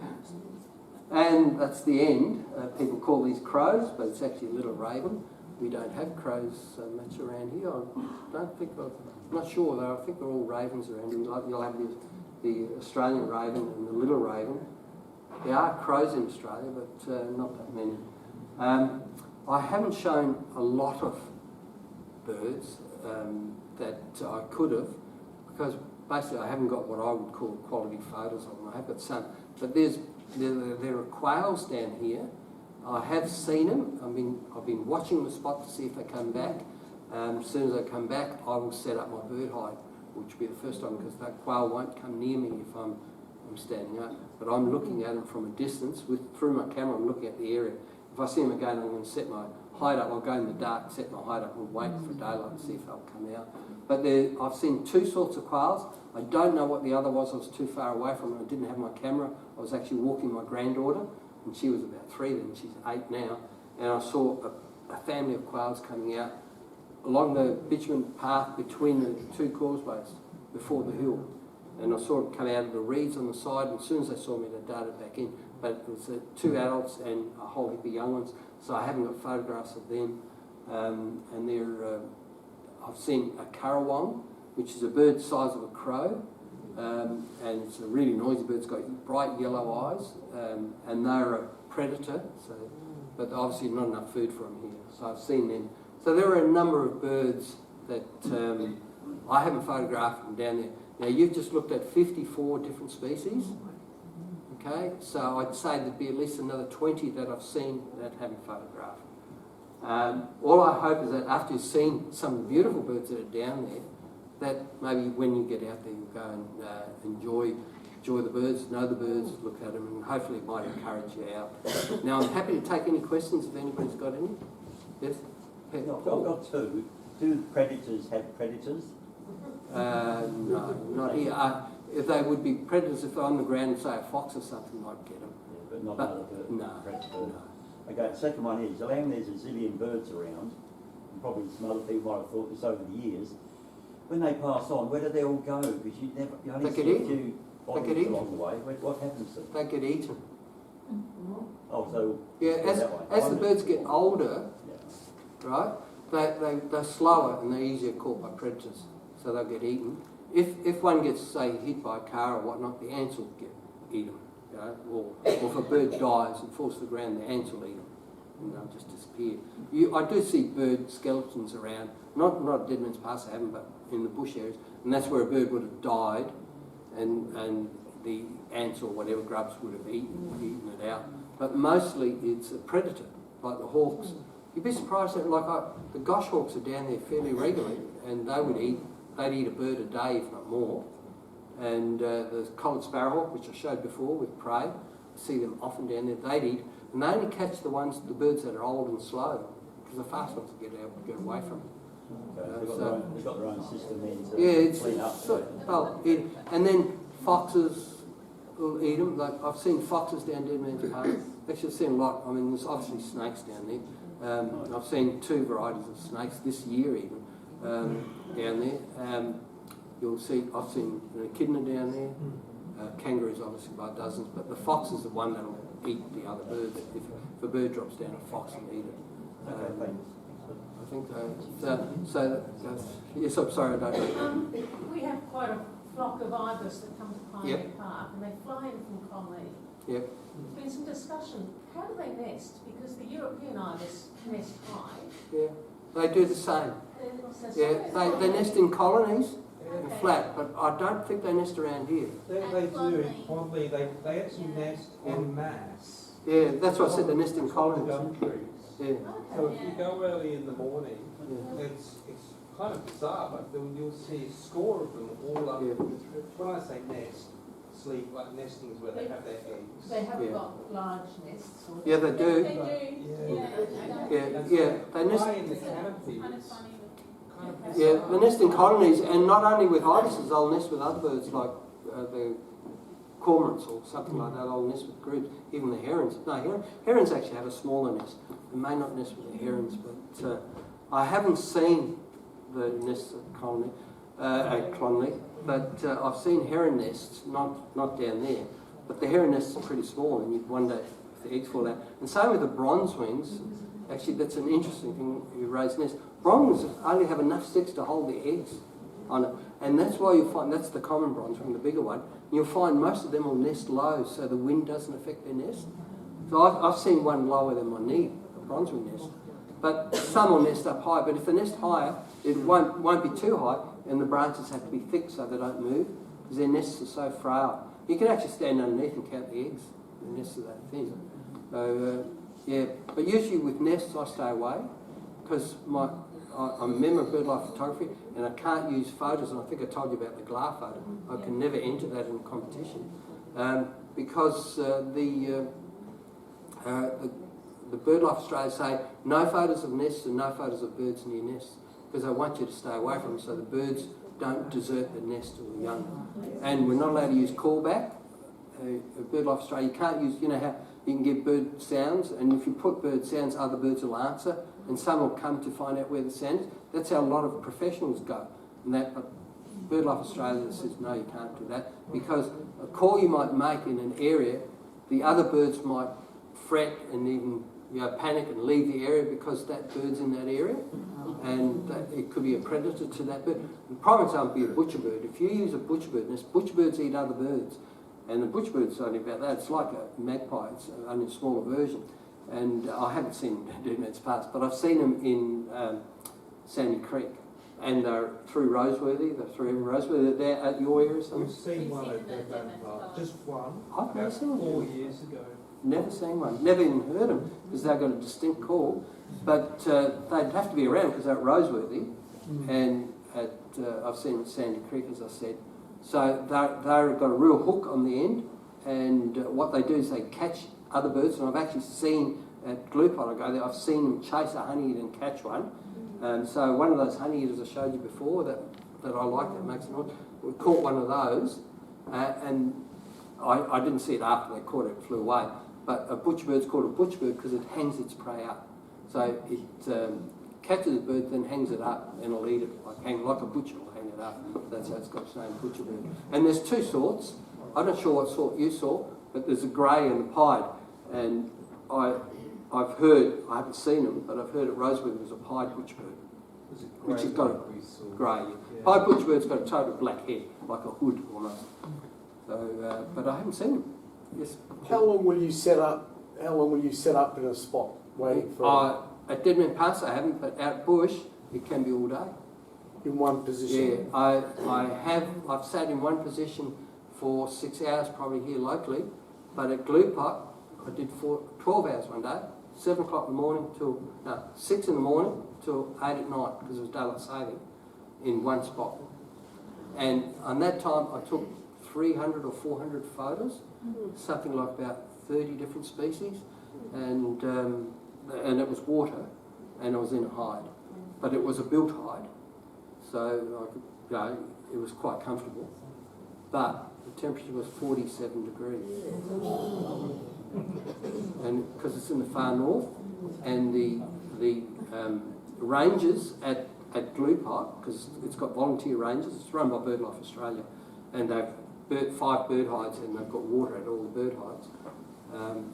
And that's the end. People call these crows, but it's actually a little raven. We don't have crows so much around here. I'm not sure though. I think they're all ravens around here. You'll have the Australian raven and the little raven. There are crows in Australia, but not that many. I haven't shown a lot of birds that I could have, because basically I haven't got what I would call quality photos of them. I have got some, but there are quails down here, I have seen them. I've been watching the spot to see if they come back. As soon as they come back, I will set up my bird hide, which will be the first time, because that quail won't come near me if I'm standing up. But I'm looking at them from a distance. Through my camera, I'm looking at the area. If I see them again, I'm going to set my hide up. I'll go in the dark, set my hide up and wait for daylight to see if they'll come out. But I've seen two sorts of quails. I don't know what the other was. I was too far away from it. I didn't have my camera. I was actually walking my granddaughter, and she was about 3 then. She's 8 now. And I saw a family of quails coming out along the bitumen path between the two causeways before the hill. And I saw them come out of the reeds on the side, and as soon as they saw me, they darted back in. But it was 2 adults and a whole heap of young ones, so I haven't got photographs of them. And they're, I've seen a currawong, which is a bird the size of a crow, and it's a really noisy bird. It's got bright yellow eyes, and they're a predator, but obviously not enough food for them here, so I've seen them. So there are a number of birds that I haven't photographed them down there. Now you've just looked at 54 different species, okay? So I'd say there'd be at least another 20 that I've seen that I haven't photographed. All I hope is that after you've seen some of the beautiful birds that are down there, that maybe when you get out there you'll go and enjoy the birds, know the birds, look at them, and hopefully it might encourage you out. Now I'm happy to take any questions if anybody's got any. Yes? I've got 2. Do predators have predators? No, not here. If they would be predators, if they're on the ground, say a fox or something, I'd get them. Yeah, but not another bird. No. No. Okay, the second one is, along there's a zillion birds around, and probably some other people might have thought this over the years. When they pass on, where do they all go? Because you only see a few bodies along the way. What happens to them? They get eaten. Oh, so yeah, as the birds get older, right, they're slower and they're easier caught by predators, so they'll get eaten. If one gets, say, hit by a car or whatnot, the ants will get eaten. You know, or if a bird dies and falls to the ground, the ants will eat them, and they'll just disappear. I do see bird skeletons around, not at Dead Man's Pass, I haven't, but in the bush areas, and that's where a bird would have died, and the ants or whatever grubs would have eaten it out. But mostly it's a predator, like the hawks. You'd be surprised that, the goshawks are down there fairly regularly, and they'd eat a bird a day, if not more. And the collared sparrowhawk, which I showed before with prey, I see them often down there. They'd eat, and they only catch the birds that are old and slow, because the fast ones get away from them. Okay, they've got their own system then to clean up. And then foxes will eat them. Like I've seen foxes down Dead Man's Pass. Actually, I've seen a lot. I mean, there's obviously snakes down there. I've seen 2 varieties of snakes this year even down there. I've seen an echidna down there. Kangaroos obviously by dozens, but the fox is the one that'll eat the other birds. If a bird drops down, a fox will eat it. Okay, thanks. I think yes, I'm sorry, I don't know. We have quite a flock of ibis that come to Pioneer Park, and they fly in from Conley. Yep. There's been some discussion. How do they nest? Because the European ibis nest high. Yeah, they do the same. Yeah, they nest in colonies and flat, but I don't think they nest around here. They do, probably, they actually nest en masse. Yeah, that's what I said, they nest in colonies. Gum trees. Yeah. So if you go early in the morning, it's kind of bizarre, but you'll see a score of them all up. Yeah. When I say nest, sleep, like nestings where they have their eggs. They have got large nests. Yeah, they do. Yeah, they nest. Fly in the canopies. Yeah, they nest in colonies, and not only with ibises, they'll nest with other birds like the cormorants or something like that. They'll nest with groups, even the herons. No, herons actually have a smaller nest. They may not nest with the herons, but I haven't seen the nests at Clonley, but I've seen heron nests, not down there. But the heron nests are pretty small, and you'd wonder if the eggs fall out. And same with the bronze wings. Actually, that's an interesting thing. You raise nests. Bronze only have enough sticks to hold the eggs on it, and that's why you'll find that's the common bronze wing, the bigger one. You'll find most of them will nest low, so the wind doesn't affect their nest. So I've seen one lower than my knee, a bronze wing nest. But some will nest up high. But if they nest higher, it won't be too high, and the branches have to be thick so they don't move, because their nests are so frail. You can actually stand underneath and count the eggs. The nests are that thin. So Yeah, but usually with nests I stay away because I'm a member of BirdLife Photography and I can't use photos, and I think I told you about the Gawler photo. I can never enter that in competition because the BirdLife Australia say no photos of nests and no photos of birds near nests because they want you to stay away from them so the birds don't desert the nest or the young. And we're not allowed to use callback. BirdLife Australia, you can't use, you know how you can get bird sounds, and if you put bird sounds, other birds will answer, and some will come to find out where the sound is. That's how a lot of professionals go. And that, but BirdLife Australia says, no, you can't do that, because a call you might make in an area, the other birds might fret and even panic and leave the area because that bird's in that area, and it could be a predator to that bird. The prime example would be a butcher bird. If you use a butcher bird nest, butcher birds eat other birds. And the butcher bird's only about that. It's like a magpie, it's only a smaller version. And I haven't seen them do its past, but I've seen them in Sandy Creek. And they're through Roseworthy, they're through Roseworthy. They're at your area or something? We've seen one at that, just one, I've never about seen 4 one. years ago. Never seen one. Never even heard them because they've got a distinct call. But they'd have to be around because they're at Roseworthy. And I've seen them at Sandy Creek, as I said. So they've got a real hook on the end, and what they do is they catch other birds, and I've actually seen at Glupot, I go there, I've seen them chase a honeyeater and catch one. So one of those honeyeaters I showed you before that I like, that makes a noise, we caught one of those, and I didn't see it after they caught it, it flew away, but a butcherbird's called a butcherbird because it hangs its prey up. So it catches the bird, then hangs it up, and it'll eat it, like a butcher will hang it up. That's how it's got its name, butcherbird. And there's two sorts. I'm not sure what sort you saw, but there's a grey and a pied. And I've heard, I haven't seen them, but I've heard at Rosewood there's a pied butcherbird, which has got a grey. Pied butcherbird's got a total black head, like a hood almost. So, but I haven't seen them. Yes. How long will you set up? How long will you set up in a spot waiting for? At Deadman Pass I haven't, but out bush it can be all day. In one position. Yeah, I've sat in one position for 6 hours probably here locally, but at Glupot I did 12 hours one day, 7 o'clock in the morning till 6 in the morning till 8 at night because it was daylight saving in one spot. And on that time I took 300 or 400 photos, something like about 30 different species, and it was water, and I was in a hide, but it was a built hide, so I could, it was quite comfortable, but the temperature was 47 degrees, and because it's in the far north, and the rangers at Glupot, because it's got volunteer rangers, it's run by BirdLife Australia, and they've 5 bird hides, and they've got water at all the bird hides,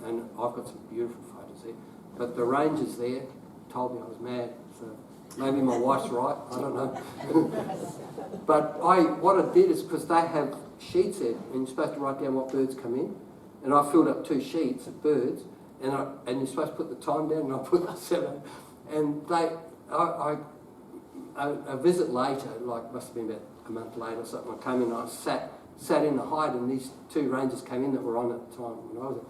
and I've got some beautiful photos there. But the rangers there told me I was mad, so maybe my wife's right, I don't know. But what I did is, because they have sheets there, and you're supposed to write down what birds come in, and I filled up 2 sheets of birds, and you're supposed to put the time down, and I put the 7, and a visit later, like must have been about a month later or something, I came in and I sat in the hide, and these 2 rangers came in that were on at the time when I was there,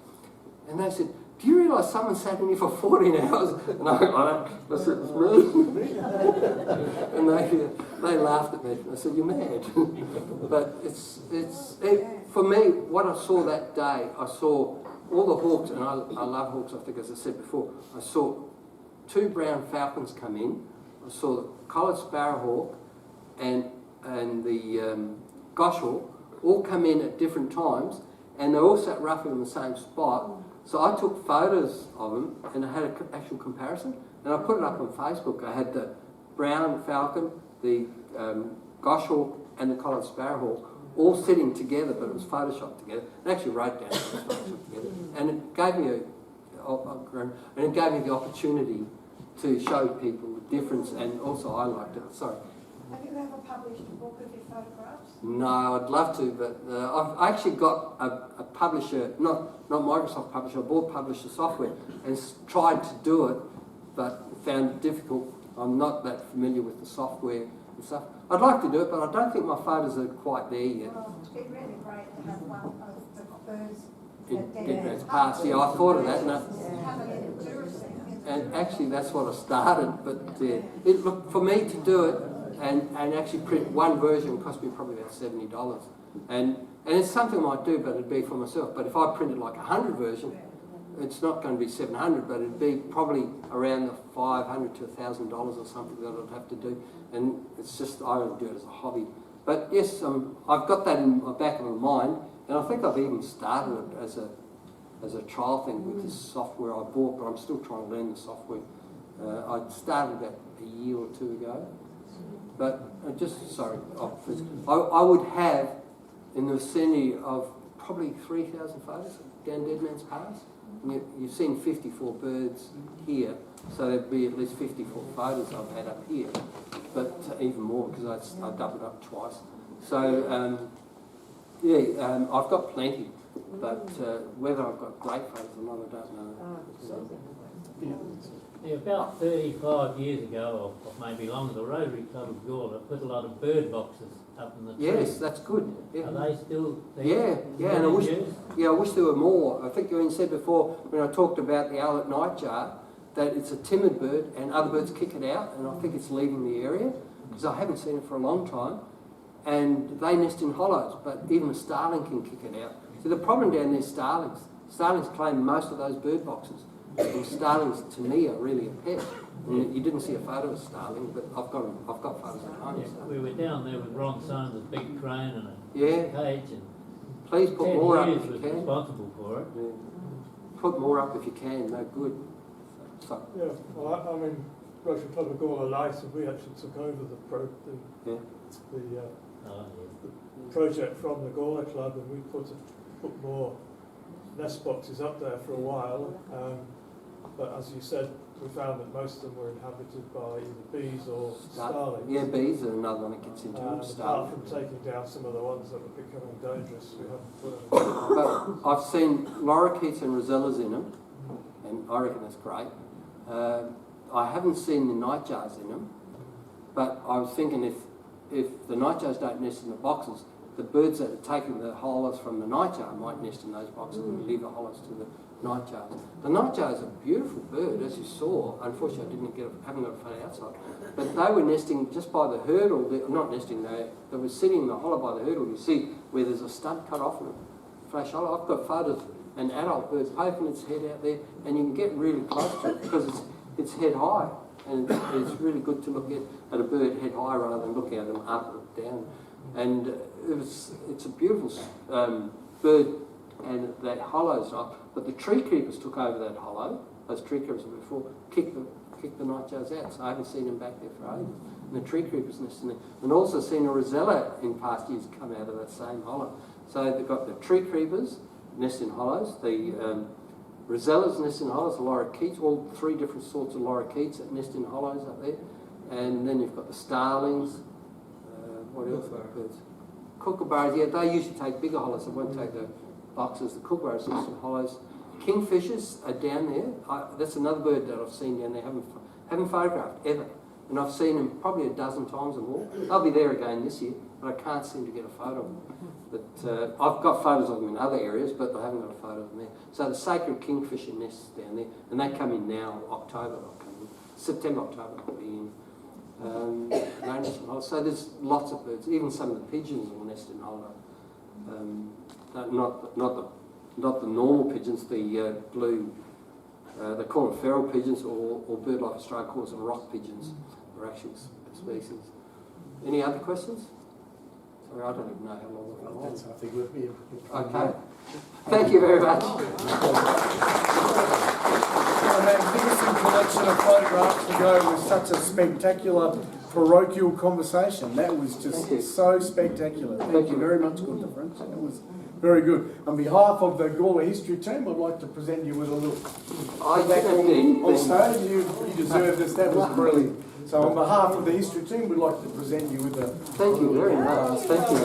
and they said, "Do you realise someone sat in here for 14 hours?" And I said, "It's me." And they laughed at me. I said, "You're mad." But for me, what I saw that day, I saw all the hawks, and I love hawks, I think, as I said before. I saw 2 brown falcons come in. I saw the collared sparrowhawk and the gosh hawk all come in at different times, and they all sat roughly in the same spot. So I took photos of them, and I had an actual comparison, and I put it up on Facebook. I had the brown falcon, the goshawk, and the collared sparrowhawk all sitting together, but it was photoshopped together. I actually wrote down it was photoshopped together, and it gave me the opportunity to show people the difference, and also I liked it. Sorry. Have you ever published a book of your photographs? No, I'd love to, but I've actually got a publisher, not Microsoft publisher, a board publisher software, and tried to do it, but found it difficult. I'm not that familiar with the software and stuff. I'd like to do it, but I don't think my photos are quite there yet. Well, it'd be really great to have one of the birds It gets past. Yeah, I thought of that. Have a little tour And actually that's what I started, but it looked, for me to do it and actually print one version cost me probably about $70. And it's something I might do, but it'd be for myself. But if I printed like 100 version, it's not going to be 700, but it'd be probably around the $500 to $1,000 or something that I'd have to do. And it's just, I only do it as a hobby. But yes, I've got that in the back of my mind, and I think I've even started it as a trial thing with this software I bought, but I'm still trying to learn the software. I started that a year or two ago. But I would have in the vicinity of probably 3,000 photos down Dead Man's Pass. You've seen 54 birds here, so there'd be at least 54 photos I've had up here, but even more because I doubled up twice. So I've got plenty, but whether I've got great photos or not, I don't know. Yeah, about 35 years ago, or maybe longer, the Rotary Club of Gawler put a lot of bird boxes up in the trees. Yes, that's good. Yeah. Are they still there? Yeah, and I wish there were more. I think you said before when I talked about the owl nightjar that it's a timid bird and other birds kick it out, and I think it's leaving the area because I haven't seen it for a long time. And they nest in hollows, but even a starling can kick it out. So the problem down there is starlings. Starlings claim most of those bird boxes. And starlings to me are really a pet. And you didn't see a photo of a starling, but I've got photos at home. Yeah, So. we were down there with Ron Soames' big crane and a cage, and Please put Ted more up Hughes if you was can. responsible for it. Yeah. Put more up if you can. No good. So, Yeah, well, I mean, Rotary Club of Gawler Lights, we actually took over the project from the Gawler Club, and we put more nest boxes up there for a while. But as you said, we found that most of them were inhabited by either bees or starlings. Yeah, bees are another one that gets into Apart starling. from taking down some of the ones that were becoming dangerous, we haven't put them. But I've seen lorikeets and rosellas in them, and I reckon that's great. I haven't seen the nightjars in them, but I was thinking if the nightjars don't nest in the boxes, the birds that are taking the hollows from the nightjar might nest in those boxes and leave the hollows to the nightjars. The nightjar is a beautiful bird, as you saw. Unfortunately, I haven't got a photo outside. But they were nesting just by the hurdle. Not nesting, they were sitting in the hollow by the hurdle. You see where there's a stud cut off and a flash hollow. I've got photos of an adult bird poking its head out there, and you can get really close to it because it's head high. And it's really good to look at a bird head high rather than looking at them up or down. And it's a beautiful bird, and that hollow's up. But the tree creepers took over that hollow. Those tree creepers before kicked the nightjars out, so I haven't seen them back there for ages. And the tree creepers nest in there. And also seen a rosella in past years come out of that same hollow. So they've got the tree creepers nest in hollows, the rosellas nest in hollows, the lorikeets, all three different sorts of lorikeets that nest in hollows up there. And then you've got the starlings. What else? Birds? Kookaburras, yeah, they usually take bigger hollows. They won't take the boxes. The kookaburras nest in hollows. Kingfishers are down there. That's another bird that I've seen down there. Haven't photographed ever, and I've seen them probably a dozen times or more. They'll be there again this year, but I can't seem to get a photo of them. But I've got photos of them in other areas, but I haven't got a photo of them there. So the sacred kingfisher nests down there, and they come in now. October, they'll come in. September, October, they'll be in. So there's lots of birds. Even some of the pigeons will nest in hollow. Not the normal pigeons, the blue. They call them feral pigeons, or BirdLife Australia calls them rock pigeons. They're actual species. Any other questions? Sorry, I don't even know how long we've been on. I think we'll be. Okay. Thank you very much. A magnificent collection of photographs to go with such a spectacular parochial conversation. That was just so spectacular. Thank you very much, Gunther Frensch. That was very good. On behalf of the Gawler History team, I'd like to present you with a look. On stage, you deserve this. That was brilliant. So on behalf of the history team, we'd like to present you with a... Thank you very much. Thank you.